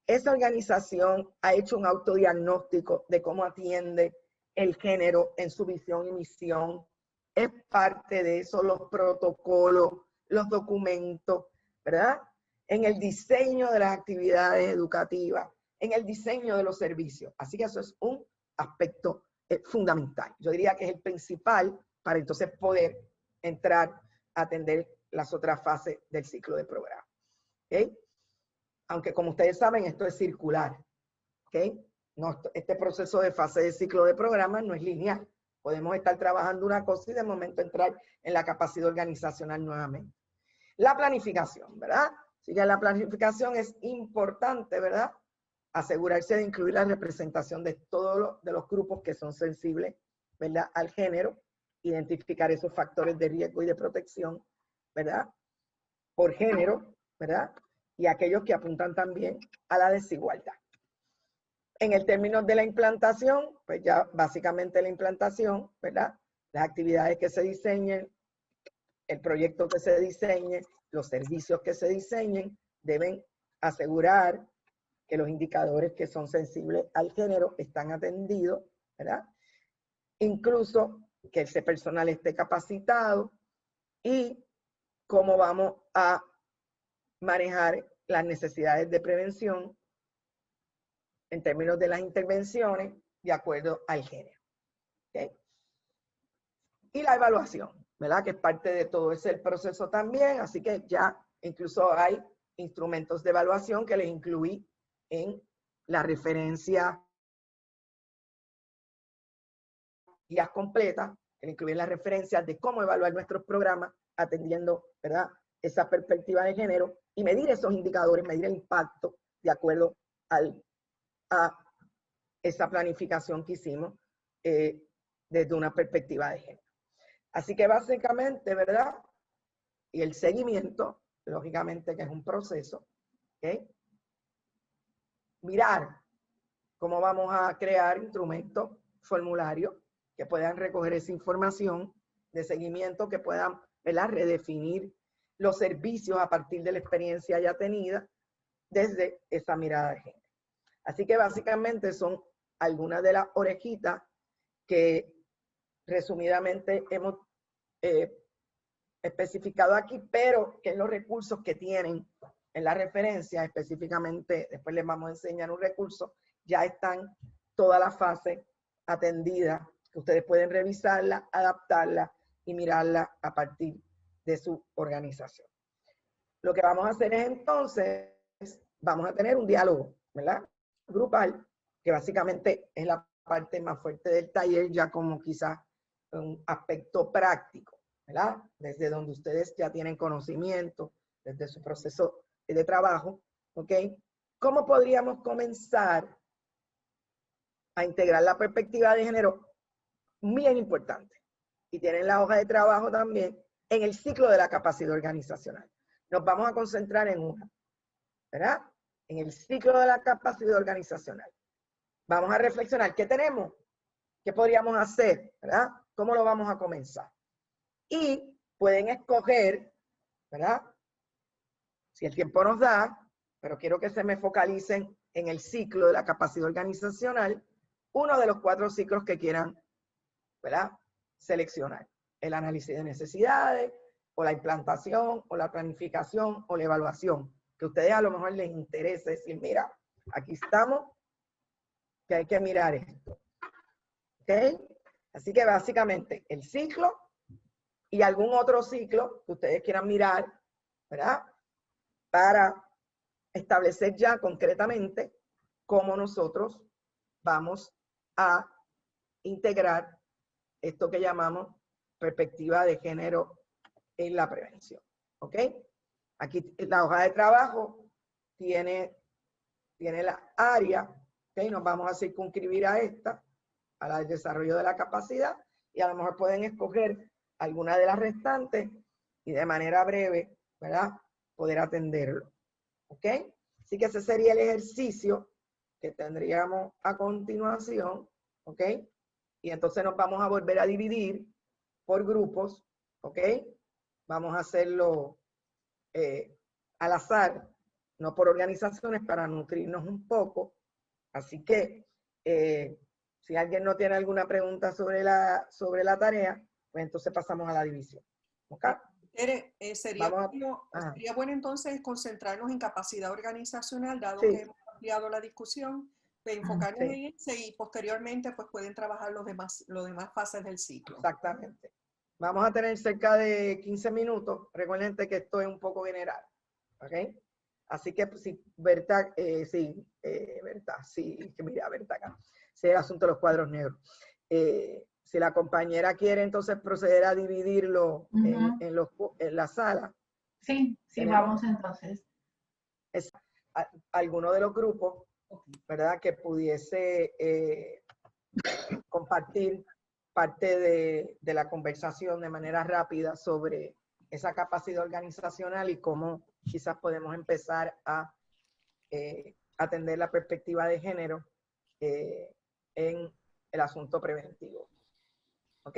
Esa organización ha hecho un autodiagnóstico de cómo atiende el género en su visión y misión. Es parte de eso los protocolos, los documentos, ¿verdad? En el diseño de las actividades educativas, en el diseño de los servicios. Así que eso es un aspecto fundamental. Yo diría que es el principal para entonces poder entrar a atender las otras fases del ciclo de programa. ¿Okay? Aunque como ustedes saben, esto es circular. ¿Okay? No, este proceso de fase de ciclo de programa no es lineal. Podemos estar trabajando una cosa y de momento entrar en la capacidad organizacional nuevamente. La planificación, ¿verdad? Así que la planificación es importante, ¿verdad? Asegurarse de incluir la representación de todos los grupos que son sensibles, ¿verdad?, al género, identificar esos factores de riesgo y de protección, ¿verdad?, por género, ¿verdad?, y aquellos que apuntan también a la desigualdad. En el término de la implantación, pues ya básicamente la implantación, ¿verdad?, las actividades que se diseñen, el proyecto que se diseñe, los servicios que se diseñen, deben asegurar que los indicadores que son sensibles al género están atendidos, ¿verdad? Incluso que ese personal esté capacitado y cómo vamos a manejar las necesidades de prevención en términos de las intervenciones de acuerdo al género. ¿Okay? Y la evaluación, ¿verdad? Que es parte de todo ese proceso también, así que ya incluso hay instrumentos de evaluación que les incluí en la referencia guías completas, que incluyen las referencias de cómo evaluar nuestros programas atendiendo, ¿verdad?, esa perspectiva de género y medir esos indicadores, medir el impacto de acuerdo a esa planificación que hicimos desde una perspectiva de género. Así que básicamente, ¿verdad? Y el seguimiento, lógicamente que es un proceso, ¿ok? Mirar cómo vamos a crear instrumentos, formularios que puedan recoger esa información de seguimiento, que puedan, ¿verdad?, redefinir los servicios a partir de la experiencia ya tenida desde esa mirada de género. Así que básicamente son algunas de las orejitas que resumidamente hemos especificado aquí, pero que los recursos que tienen en la referencia, específicamente, después les vamos a enseñar un recurso, ya están todas las fases atendidas, que ustedes pueden revisarla, adaptarla y mirarla a partir de su organización. Lo que vamos a hacer es entonces, vamos a tener un diálogo, ¿verdad? Grupal, que básicamente es la parte más fuerte del taller, ya como quizás un aspecto práctico, ¿verdad? Desde donde ustedes ya tienen conocimiento, desde su proceso de trabajo, ¿ok? ¿Cómo podríamos comenzar a integrar la perspectiva de género? Bien importante. Y tienen la hoja de trabajo también en el ciclo de la capacidad organizacional. Nos vamos a concentrar en una, ¿verdad? En el ciclo de la capacidad organizacional. Vamos a reflexionar, ¿qué tenemos? ¿Qué podríamos hacer? ¿Verdad? ¿Cómo lo vamos a comenzar? Y pueden escoger, ¿verdad? Si el tiempo nos da, pero quiero que se me focalicen en el ciclo de la capacidad organizacional, uno de los 4 ciclos que quieran, ¿verdad? Seleccionar. El análisis de necesidades, o la implantación, o la planificación, o la evaluación. Que a ustedes a lo mejor les interese decir, mira, aquí estamos, que hay que mirar esto. ¿Ok? Así que básicamente el ciclo y algún otro ciclo que ustedes quieran mirar, ¿verdad? Para establecer ya concretamente cómo nosotros vamos a integrar esto que llamamos perspectiva de género en la prevención. ¿Ok? Aquí la hoja de trabajo tiene la área, ¿ok? Nos vamos a circunscribir a esta, a la del desarrollo de la capacidad, y a lo mejor pueden escoger alguna de las restantes y de manera breve, ¿verdad? Poder atenderlo. ¿Ok? Así que ese sería el ejercicio que tendríamos a continuación. ¿Ok? Y entonces nos vamos a volver a dividir por grupos. ¿Ok? Vamos a hacerlo al azar, no por organizaciones, para nutrirnos un poco. Así que si alguien no tiene alguna pregunta sobre la tarea, pues entonces pasamos a la división. ¿Ok? Tere, sería bueno entonces concentrarnos en capacidad organizacional, dado que hemos ampliado la discusión, de enfocarnos en ese y posteriormente pues pueden trabajar los demás fases del ciclo. Exactamente. Vamos a tener cerca de 15 minutos. Recuerden que esto es un poco general. ¿Ok? Así que pues, si Berta, Berta, sí, que mira, Berta acá. Sí, el asunto de los cuadros negros. Si la compañera quiere entonces proceder a dividirlo en la sala. Sí, vamos entonces. Es alguno de los grupos, ¿verdad? Que pudiese compartir parte de la conversación de manera rápida sobre esa capacidad organizacional y cómo quizás podemos empezar a atender la perspectiva de género en el asunto preventivo. ¿Ok?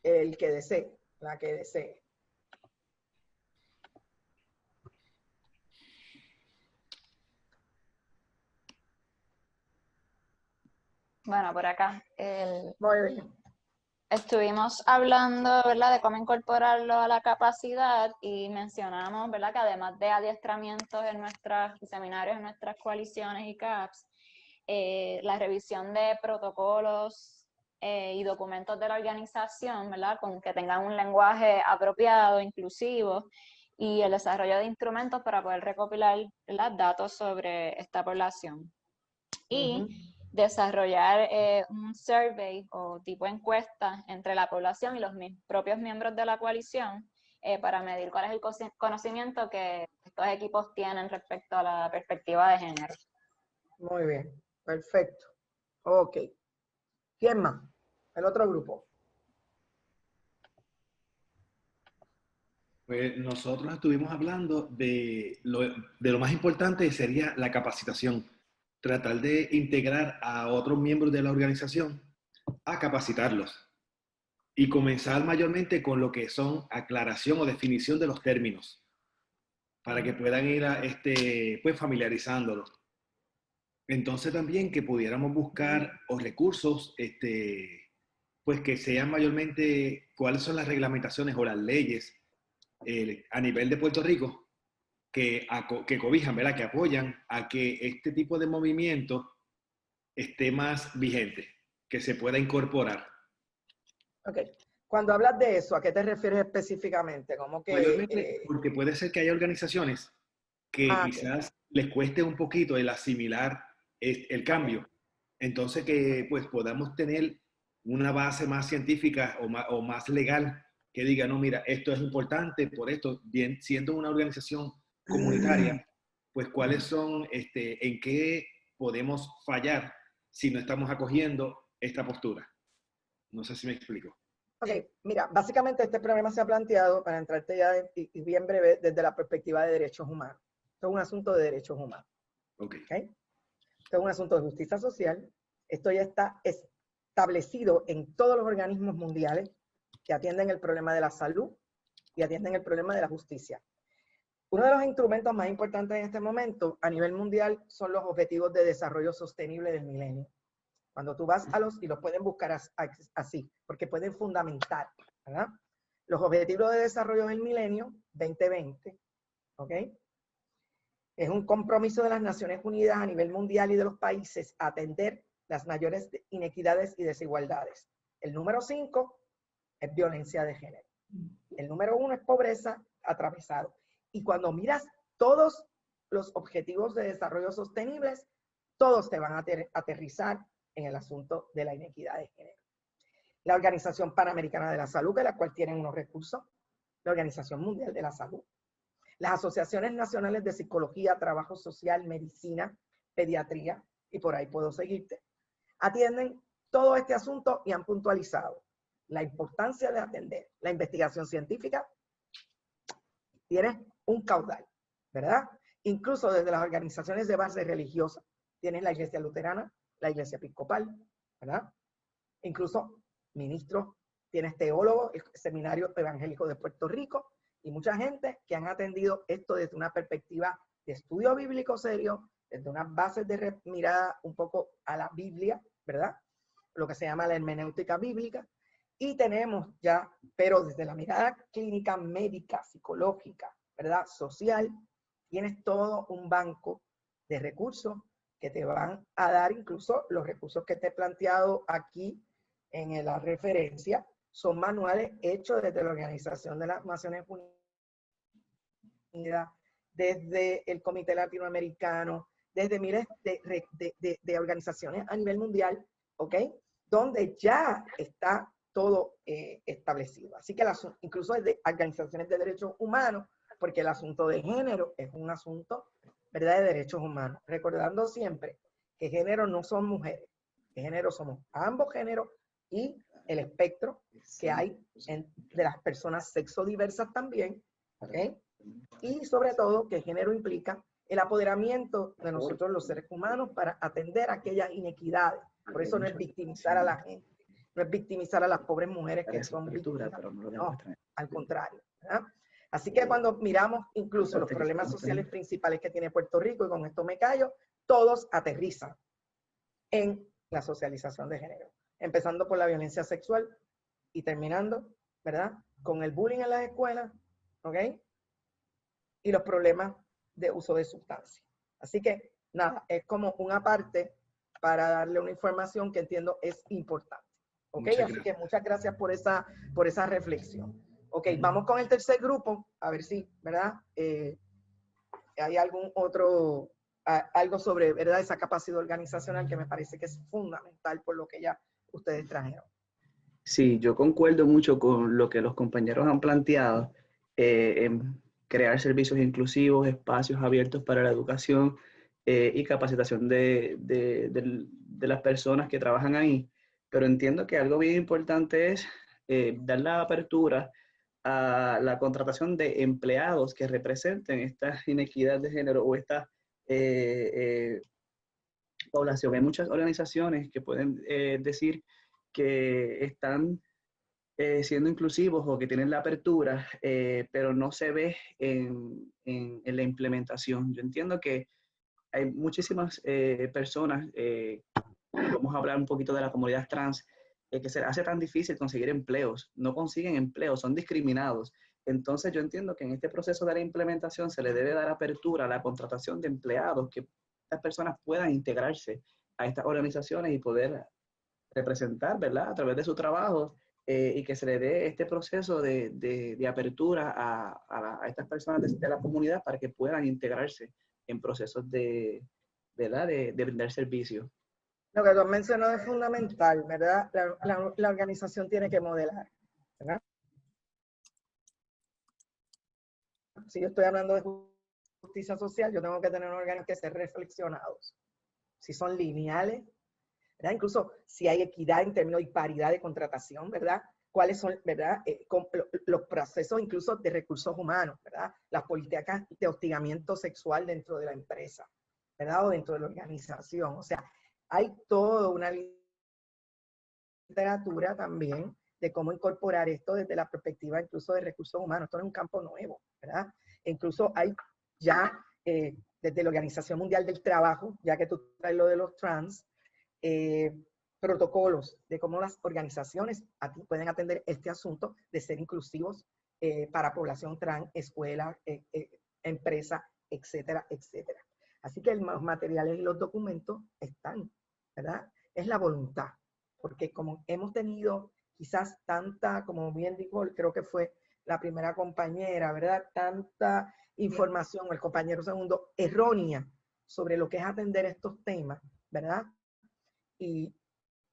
El que desee, la que desee. Bueno, por acá. Muy bien. Estuvimos hablando, ¿verdad?, de cómo incorporarlo a la capacidad y mencionamos, ¿verdad?, que además de adiestramientos en nuestros seminarios, en nuestras coaliciones y CAPS, la revisión de protocolos y documentos de la organización, ¿verdad?, con que tengan un lenguaje apropiado, inclusivo, y el desarrollo de instrumentos para poder recopilar, ¿verdad?, datos sobre esta población. Y desarrollar un survey o tipo encuesta entre la población y los propios miembros de la coalición para medir cuál es el conocimiento que estos equipos tienen respecto a la perspectiva de género. Muy bien, perfecto. Ok. ¿Quién más? El otro grupo. Pues nosotros estuvimos hablando de lo más importante sería la capacitación. Tratar de integrar a otros miembros de la organización a capacitarlos y comenzar mayormente con lo que son aclaración o definición de los términos para que puedan ir pues familiarizándolos. Entonces también que pudiéramos buscar recursos pues que sean mayormente cuáles son las reglamentaciones o las leyes a nivel de Puerto Rico que cobijan, ¿verdad?, que apoyan a que este tipo de movimiento esté más vigente, que se pueda incorporar. Ok. Cuando hablas de eso, ¿a qué te refieres específicamente? Como que, Mayormente porque puede ser que haya organizaciones que ok. quizás les cueste un poquito el asimilar el cambio. Entonces que pues podamos tener una base más científica o más legal que diga, no, mira, esto es importante por esto, bien, siendo una organización comunitaria, pues cuáles son, en qué podemos fallar si no estamos acogiendo esta postura. No sé si me explico. Ok, mira, básicamente este problema se ha planteado, para entrarte ya y bien breve, desde la perspectiva de derechos humanos. Esto es un asunto de derechos humanos. Okay. ¿Okay? Esto es un asunto de justicia social. Esto ya está establecido en todos los organismos mundiales que atienden el problema de la salud y atienden el problema de la justicia. Uno de los instrumentos más importantes en este momento a nivel mundial son los Objetivos de Desarrollo Sostenible del Milenio. Cuando tú vas y los pueden buscar así, porque pueden fundamentar, ¿verdad? Los Objetivos de Desarrollo del Milenio 2020, ¿ok? Es un compromiso de las Naciones Unidas a nivel mundial y de los países a atender las mayores inequidades y desigualdades. El número 5 es violencia de género. El número 1 es pobreza atravesado. Y cuando miras todos los objetivos de desarrollo sostenibles, todos te van a aterrizar en el asunto de la inequidad de género. La Organización Panamericana de la Salud, de la cual tienen unos recursos, la Organización Mundial de la Salud, las asociaciones nacionales de psicología, trabajo social, medicina, pediatría, y por ahí puedo seguirte, atienden todo este asunto y han puntualizado la importancia de atender la investigación científica. Tiene un caudal, ¿verdad? Incluso desde las organizaciones de base religiosa, tienes la Iglesia Luterana, la Iglesia Episcopal, ¿verdad? Incluso ministros, tienes teólogos, el Seminario Evangélico de Puerto Rico, y mucha gente que han atendido esto desde una perspectiva de estudio bíblico serio, desde unas bases de mirada un poco a la Biblia, ¿verdad? Lo que se llama la hermenéutica bíblica. Y tenemos ya, pero desde la mirada clínica, médica, psicológica, ¿verdad? Social, tienes todo un banco de recursos que te van a dar, incluso los recursos que te he planteado aquí en la referencia, son manuales hechos desde la Organización de las Naciones Unidas, desde el Comité Latinoamericano, desde miles de organizaciones a nivel mundial, ¿ok? Donde ya está todo establecido. Así que incluso desde organizaciones de derechos humanos, porque el asunto de género es un asunto, ¿verdad?, de derechos humanos. Recordando siempre que género no son mujeres, que género somos ambos géneros y el espectro que hay de las personas sexodiversas también, ¿ok? Y sobre todo que género implica el apoderamiento de nosotros los seres humanos para atender aquellas inequidades. Por eso no es victimizar a la gente, no es victimizar a las pobres mujeres que son víctimas, no, al contrario, ¿verdad? Así que cuando miramos incluso los problemas sociales principales que tiene Puerto Rico, y con esto me callo, todos aterrizan en la socialización de género, empezando por la violencia sexual y terminando, ¿verdad?, con el bullying en las escuelas, ¿ok? Y los problemas de uso de sustancias. Así que, nada, es como una parte para darle una información que entiendo es importante. ¿Ok? Así que muchas gracias por esa reflexión. Ok, vamos con el tercer grupo, a ver si, ¿verdad? Hay algún otro, algo sobre, ¿verdad?, esa capacidad organizacional que me parece que es fundamental por lo que ya ustedes trajeron. Sí, yo concuerdo mucho con lo que los compañeros han planteado, en crear servicios inclusivos, espacios abiertos para la educación y capacitación de las personas que trabajan ahí. Pero entiendo que algo bien importante es dar la apertura a la contratación de empleados que representen esta inequidad de género o esta población. Hay muchas organizaciones que pueden decir que están siendo inclusivos o que tienen la apertura, pero no se ve en la implementación. Yo entiendo que hay muchísimas personas, vamos a hablar un poquito de la comunidad trans, que se hace tan difícil conseguir empleos, no consiguen empleos, son discriminados. Entonces yo entiendo que en este proceso de la implementación se le debe dar apertura a la contratación de empleados, que estas personas puedan integrarse a estas organizaciones y poder representar, ¿verdad?, a través de su trabajo, y que se le dé este proceso de apertura a estas personas de la comunidad para que puedan integrarse en procesos ¿verdad? de brindar servicios. Lo que tú has mencionado es fundamental, ¿verdad? La organización tiene que modelar, ¿verdad? Si yo estoy hablando de justicia social, yo tengo que tener órganos que ser reflexionados. Si son lineales, ¿verdad? Incluso si hay equidad en términos de paridad de contratación, ¿verdad? ¿Cuáles son, verdad? Los procesos incluso de recursos humanos, ¿verdad? Las políticas de hostigamiento sexual dentro de la empresa, ¿verdad? O dentro de la organización. O sea, hay toda una literatura también de cómo incorporar esto desde la perspectiva incluso de recursos humanos. Esto no es un campo nuevo, ¿verdad? E incluso hay ya desde la Organización Mundial del Trabajo, ya que tú traes lo de los trans, protocolos de cómo las organizaciones pueden atender este asunto de ser inclusivos para población trans, escuelas, empresas, etcétera, etcétera. Así que los materiales y los documentos están, ¿verdad? Es la voluntad, porque como hemos tenido quizás tanta, como bien dijo, creo que fue la primera compañera, ¿verdad? Tanta información, el compañero segundo, errónea sobre lo que es atender estos temas, ¿verdad? Y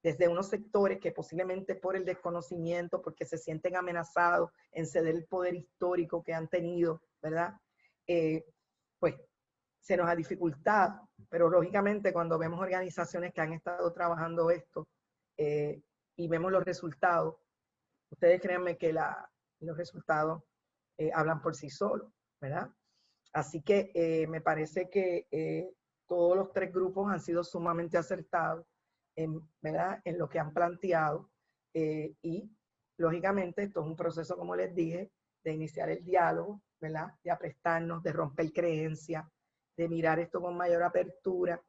desde unos sectores que posiblemente por el desconocimiento, porque se sienten amenazados en ceder el poder histórico que han tenido, ¿verdad? Pues se nos ha dificultado, pero lógicamente cuando vemos organizaciones que han estado trabajando esto y vemos los resultados, ustedes créanme que los resultados hablan por sí solos, ¿verdad? Así que me parece que todos los tres grupos han sido sumamente acertados, ¿verdad? En lo que han planteado y lógicamente esto es un proceso, como les dije, de iniciar el diálogo, ¿verdad? De aprestarnos, de romper creencias, de mirar esto con mayor apertura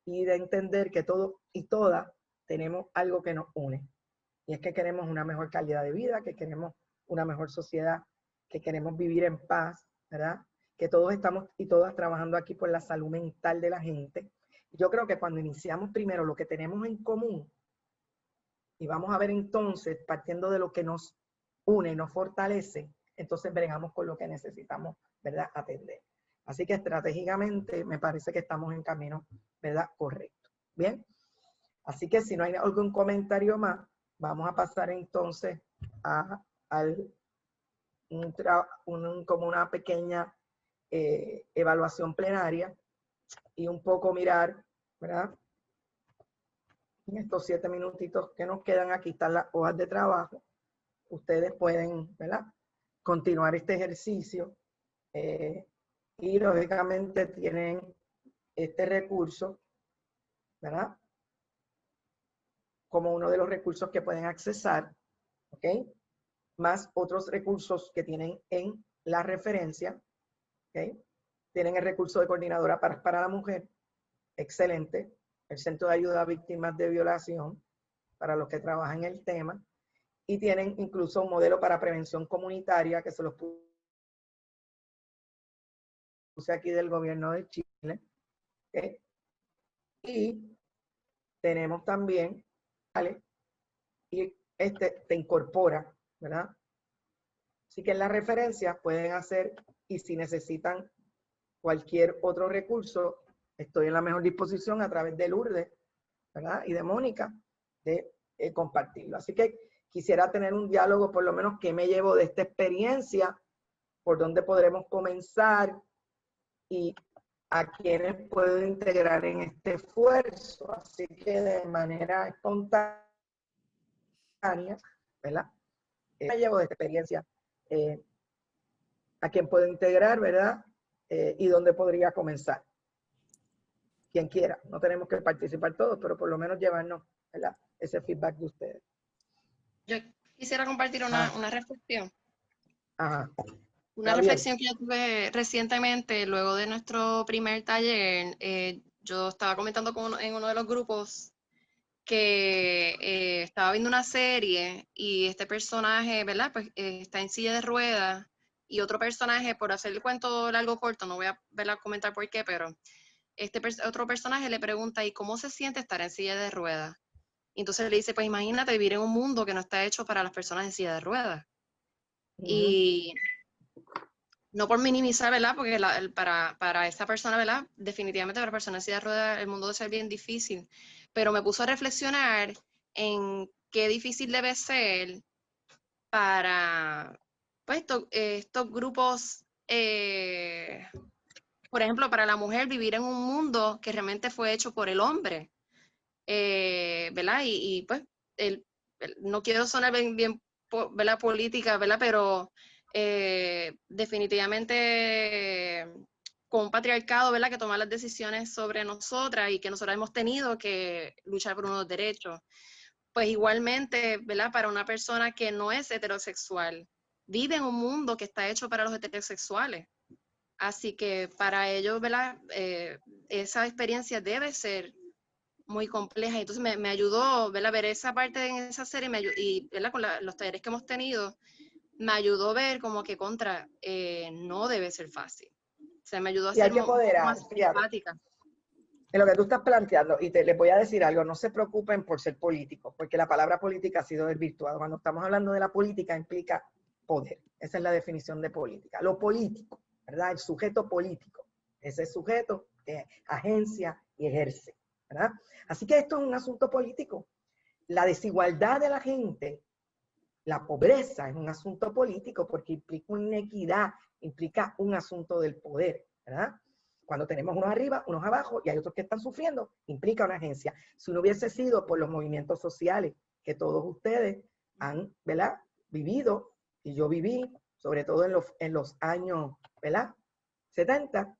y de entender que todos y todas tenemos algo que nos une. Y es que queremos una mejor calidad de vida, que queremos una mejor sociedad, que queremos vivir en paz, ¿verdad? Que todos estamos y todas trabajando aquí por la salud mental de la gente. Yo creo que cuando iniciamos primero lo que tenemos en común, y vamos a ver entonces, partiendo de lo que nos une y nos fortalece, entonces bregamos con lo que necesitamos, ¿verdad? Atender. Así que estratégicamente me parece que estamos en camino, ¿verdad? Correcto. Bien. Así que si no hay algún comentario más, vamos a pasar entonces a como una pequeña evaluación plenaria y un poco mirar, ¿verdad? En estos 7 minutitos que nos quedan, aquí están las hojas de trabajo. Ustedes pueden, ¿verdad? Continuar este ejercicio y lógicamente tienen este recurso, ¿verdad? Como uno de los recursos que pueden accesar, ¿ok? Más otros recursos que tienen en la referencia, ¿ok? Tienen el recurso de coordinadora para la mujer, excelente. El Centro de Ayuda a Víctimas de Violación, para los que trabajan el tema. Y tienen incluso un modelo para prevención comunitaria que se los puse aquí del gobierno de Chile. ¿Okay? Y tenemos también, ¿vale? Y este te incorpora, ¿verdad? Así que en las referencias pueden hacer, y si necesitan cualquier otro recurso, estoy en la mejor disposición a través de Lourdes, ¿verdad? Y de Mónica, de compartirlo. Así que quisiera tener un diálogo, por lo menos, que me llevo de esta experiencia, por dónde podremos comenzar y a quienes puedo integrar en este esfuerzo. Así que de manera espontánea, ¿verdad? Me llevo de esta experiencia a quién puedo integrar, ¿verdad? Y dónde podría comenzar. Quien quiera. No tenemos que participar todos, pero por lo menos llevarnos, ¿verdad? Ese feedback de ustedes. Yo quisiera compartir una reflexión. Ajá. Una reflexión que yo tuve recientemente, luego de nuestro primer taller. Yo estaba comentando en uno de los grupos que estaba viendo una serie y este personaje, ¿verdad? Pues está en silla de ruedas y otro personaje, por hacer el cuento largo corto, no voy a comentar por qué, pero otro personaje le pregunta, ¿y cómo se siente estar en silla de ruedas? Y entonces le dice, pues imagínate vivir en un mundo que no está hecho para las personas en silla de ruedas. Y no por minimizar, ¿verdad? Porque para esa persona, ¿verdad? Definitivamente para personas en silla de ruedas el mundo debe ser bien difícil. Pero me puso a reflexionar en qué difícil debe ser para pues, estos grupos, por ejemplo, para la mujer vivir en un mundo que realmente fue hecho por el hombre, ¿verdad? Y pues, no quiero sonar bien ¿verdad? Política, ¿verdad? Pero definitivamente con un patriarcado, ¿verdad? Que toma las decisiones sobre nosotras y que nosotras hemos tenido que luchar por unos derechos. Pues igualmente, ¿verdad? Para una persona que no es heterosexual, vive en un mundo que está hecho para los heterosexuales. Así que para ellos, ¿verdad? Esa experiencia debe ser muy compleja. Entonces me ayudó, ¿verdad? Ver esa parte en esa serie y ¿verdad? Con los talleres que hemos tenido, me ayudó a ver como que no debe ser fácil. O sea, me ayudó a Y hay ser que un poco apoderar, más fíjate, empática. en lo que tú estás planteando, y les voy a decir algo, no se preocupen por ser políticos, porque la palabra política ha sido desvirtuada. Cuando estamos hablando de la política implica poder. Esa es la definición de política. Lo político, ¿verdad? El sujeto político. Ese sujeto que agencia y ejerce, ¿verdad? Así que esto es un asunto político. La desigualdad de la gente, la pobreza es un asunto político porque implica una inequidad, implica un asunto del poder, ¿verdad? Cuando tenemos unos arriba, unos abajo y hay otros que están sufriendo, implica una agencia. Si no hubiese sido por los movimientos sociales que todos ustedes han, ¿verdad? Vivido, y yo viví, sobre todo en los años, ¿verdad? 70,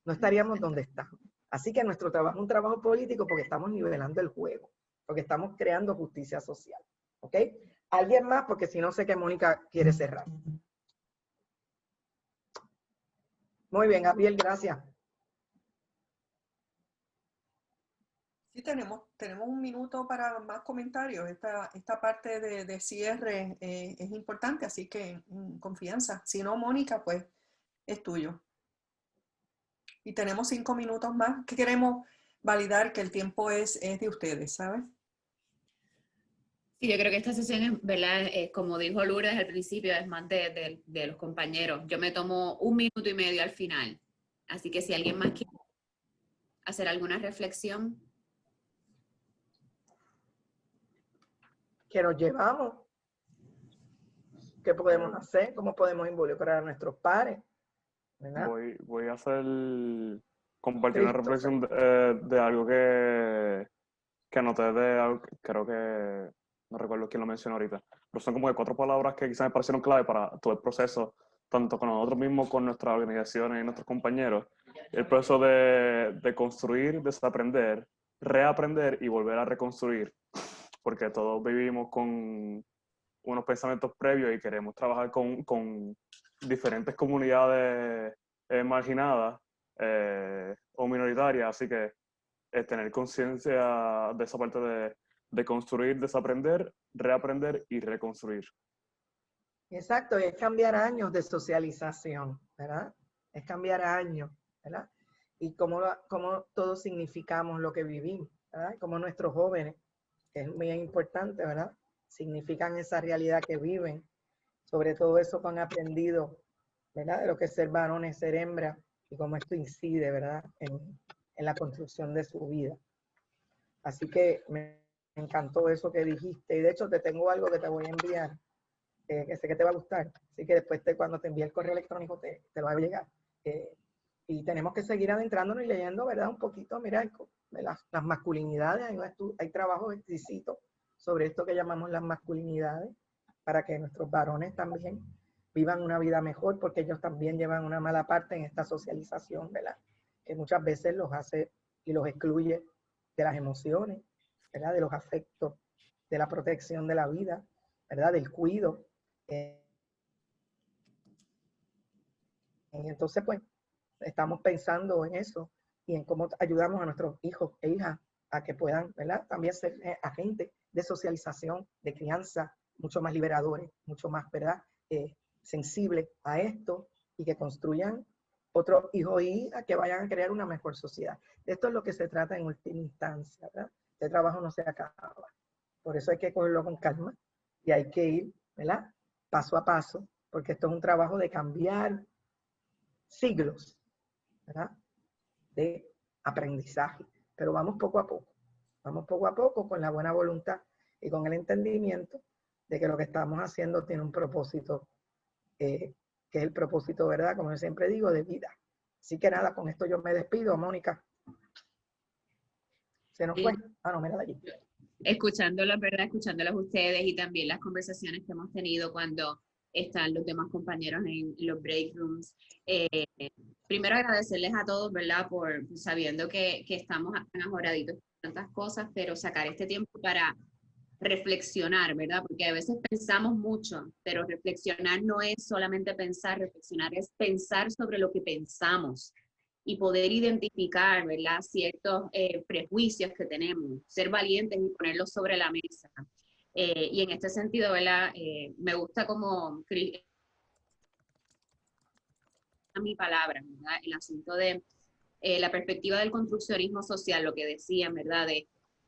no estaríamos donde estamos. Así que nuestro trabajo es un trabajo político porque estamos nivelando el juego, porque estamos creando justicia social, ¿ok? ¿Alguien más? Porque si no sé que Mónica quiere cerrar. Muy bien, Gabriel, gracias. Sí, tenemos un minuto para más comentarios. Esta parte de cierre es importante, así que confianza. Si no, Mónica, pues es tuyo. Y tenemos 5 minutos más que queremos validar que el tiempo es de ustedes, ¿sabes? Sí, yo creo que esta sesión es, ¿verdad? Como dijo Lourdes al principio, es más de los compañeros. Yo me tomo 1 minuto y medio al final. Así que si alguien más quiere hacer alguna reflexión. ¿Qué nos llevamos? ¿Qué podemos hacer? ¿Cómo podemos involucrar a nuestros pares? ¿Verdad? Voy a compartir una reflexión de algo que anoté de algo, creo que, no recuerdo quién lo mencionó ahorita, pero son como de 4 palabras que quizás me parecieron clave para todo el proceso, tanto con nosotros mismos, con nuestras organizaciones y nuestros compañeros. El proceso de construir, desaprender, reaprender y volver a reconstruir, porque todos vivimos con unos pensamientos previos y queremos trabajar con diferentes comunidades marginadas o minoritarias, así que tener conciencia de esa parte de construir, desaprender, reaprender y reconstruir. Exacto, y es cambiar años de socialización, ¿verdad? Es cambiar años, ¿verdad? Y cómo todos significamos lo que vivimos, ¿verdad? Y cómo nuestros jóvenes, que es muy importante, ¿verdad? Significan esa realidad que viven, sobre todo eso que han aprendido, ¿verdad? De lo que es ser varones, ser hembra, y cómo esto incide, ¿verdad? En la construcción de su vida. Así que me encantó eso que dijiste, y de hecho te tengo algo que te voy a enviar, que sé que te va a gustar, así que después cuando te envíe el correo electrónico te va a llegar. Y tenemos que seguir adentrándonos y leyendo, ¿verdad? Un poquito, mira, las masculinidades, hay trabajos exquisitos sobre esto que llamamos las masculinidades, para que nuestros varones también vivan una vida mejor, porque ellos también llevan una mala parte en esta socialización, ¿verdad? Que muchas veces los hace y los excluye de las emociones, ¿verdad? De los afectos, de la protección de la vida, ¿verdad? Del cuidado. Y entonces, pues, estamos pensando en eso y en cómo ayudamos a nuestros hijos e hijas a que puedan, ¿verdad? También ser agentes de socialización, de crianza, mucho más liberadores, mucho más, ¿verdad? Sensibles a esto y que construyan otros hijos y hijas que vayan a crear una mejor sociedad. De esto es lo que se trata en última instancia, ¿verdad? Este trabajo no se acaba. Por eso hay que cogerlo con calma y hay que ir, ¿verdad? Paso a paso, porque esto es un trabajo de cambiar siglos, ¿verdad? De aprendizaje. Pero vamos poco a poco con la buena voluntad y con el entendimiento de que lo que estamos haciendo tiene un propósito, que es el propósito, ¿verdad? Como yo siempre digo, de vida. Así que nada, con esto yo me despido, Mónica. Se nos fue. Ah, no, mira allí. Escuchándolos, ¿verdad? Escuchándolos ustedes y también las conversaciones que hemos tenido cuando están los demás compañeros en los break rooms. Primero agradecerles a todos, ¿verdad? Por sabiendo que estamos ajoraditos con tantas cosas, pero sacar este tiempo para reflexionar, ¿verdad? Porque a veces pensamos mucho, pero reflexionar no es solamente pensar, reflexionar es pensar sobre lo que pensamos y poder identificar, ¿verdad? Ciertos prejuicios que tenemos, ser valientes y ponerlos sobre la mesa. Y en este sentido, ¿verdad? Me gusta como mi palabra, ¿verdad? El asunto de la perspectiva del construccionismo social, lo que decían, ¿verdad?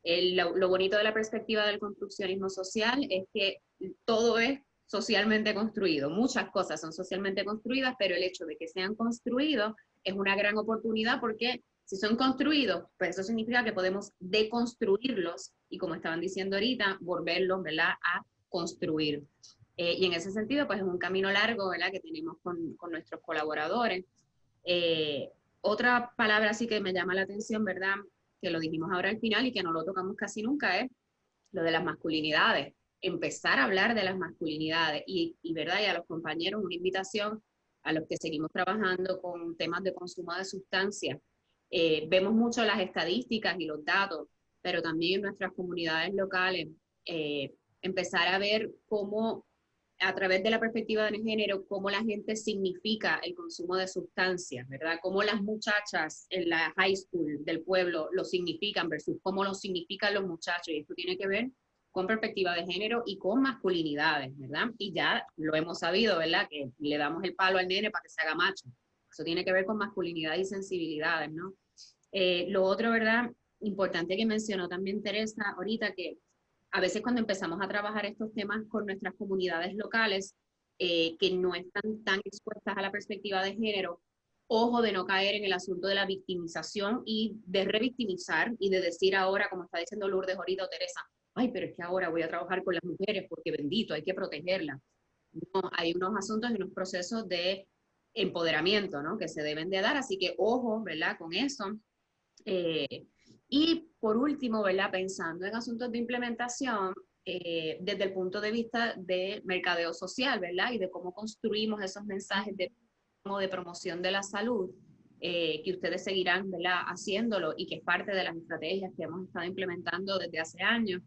Lo bonito de la perspectiva del construccionismo social es que todo es socialmente construido. Muchas cosas son socialmente construidas, pero el hecho de que sean construidos es una gran oportunidad porque si son construidos, pues eso significa que podemos deconstruirlos y, como estaban diciendo ahorita, volverlos, ¿verdad?, a construir. Y en ese sentido, pues es un camino largo, ¿verdad?, que tenemos con nuestros colaboradores. Otra palabra sí que me llama la atención, ¿verdad?, que lo dijimos ahora al final y que no lo tocamos casi nunca, es lo de las masculinidades. Empezar a hablar de las masculinidades y ¿verdad?, y a los compañeros una invitación a los que seguimos trabajando con temas de consumo de sustancias. Vemos mucho las estadísticas y los datos, pero también en nuestras comunidades locales, empezar a ver cómo, a través de la perspectiva de género, cómo la gente significa el consumo de sustancias, ¿verdad? Cómo las muchachas en la high school del pueblo lo significan versus cómo lo significan los muchachos. Y esto tiene que ver con perspectiva de género y con masculinidades, ¿verdad? Y ya lo hemos sabido, ¿verdad? Que le damos el palo al nene para que se haga macho. Eso tiene que ver con masculinidad y sensibilidades, ¿no? Lo otro, ¿verdad? Importante que mencionó también Teresa ahorita, que a veces cuando empezamos a trabajar estos temas con nuestras comunidades locales, que no están tan expuestas a la perspectiva de género, ojo de no caer en el asunto de la victimización y de revictimizar y de decir ahora, como está diciendo Lourdes ahorita o Teresa, ay, pero es que ahora voy a trabajar con las mujeres porque bendito, hay que protegerlas. No, hay unos asuntos y unos procesos de empoderamiento, ¿no?, que se deben de dar, así que ojo, ¿verdad?, con eso. Y por último, ¿verdad?, pensando en asuntos de implementación, desde el punto de vista de mercadeo social, ¿verdad?, y de cómo construimos esos mensajes de promoción de la salud, que ustedes seguirán, ¿verdad?, haciéndolo y que es parte de las estrategias que hemos estado implementando desde hace años.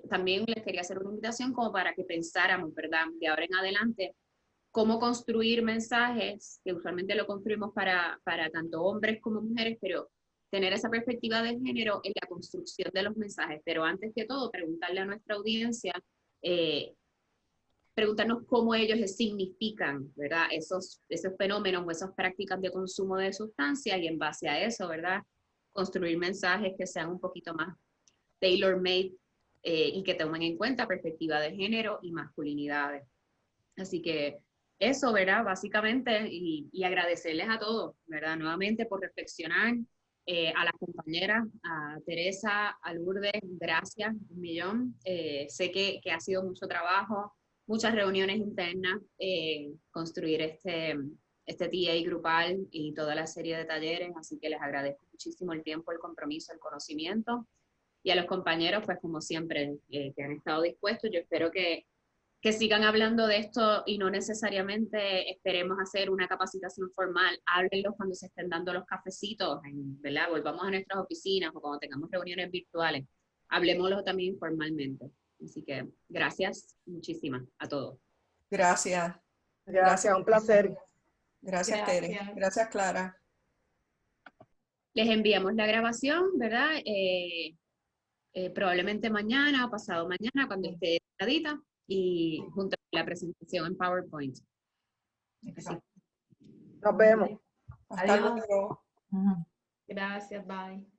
También les quería hacer una invitación como para que pensáramos, ¿verdad?, de ahora en adelante, cómo construir mensajes, que usualmente lo construimos para tanto hombres como mujeres, pero tener esa perspectiva de género en la construcción de los mensajes. Pero antes que todo, preguntarle a nuestra audiencia, preguntarnos cómo ellos significan, ¿verdad?, esos fenómenos o esas prácticas de consumo de sustancias y en base a eso, ¿verdad?, construir mensajes que sean un poquito más tailor-made y que tomen en cuenta perspectiva de género y masculinidades. Así que eso, ¿verdad?, básicamente, y agradecerles a todos, ¿verdad?, nuevamente por reflexionar, a las compañeras, a Teresa, a Lourdes, gracias, un millón. Sé que ha sido mucho trabajo, muchas reuniones internas, construir este TA grupal y toda la serie de talleres, así que les agradezco muchísimo el tiempo, el compromiso, el conocimiento. Y a los compañeros, pues como siempre, que han estado dispuestos, yo espero que sigan hablando de esto y no necesariamente esperemos hacer una capacitación formal. Háblenlo cuando se estén dando los cafecitos, ¿verdad? Volvamos a nuestras oficinas o cuando tengamos reuniones virtuales. Hablemoslo también informalmente. Así que gracias muchísimas a todos. Gracias. Gracias, un placer. Gracias, Tere. Gracias, Clara. Les enviamos la grabación, ¿verdad? Probablemente mañana o pasado mañana cuando esté editadita y junto con la presentación en PowerPoint. Así. Nos vemos. Hasta luego. Gracias, bye.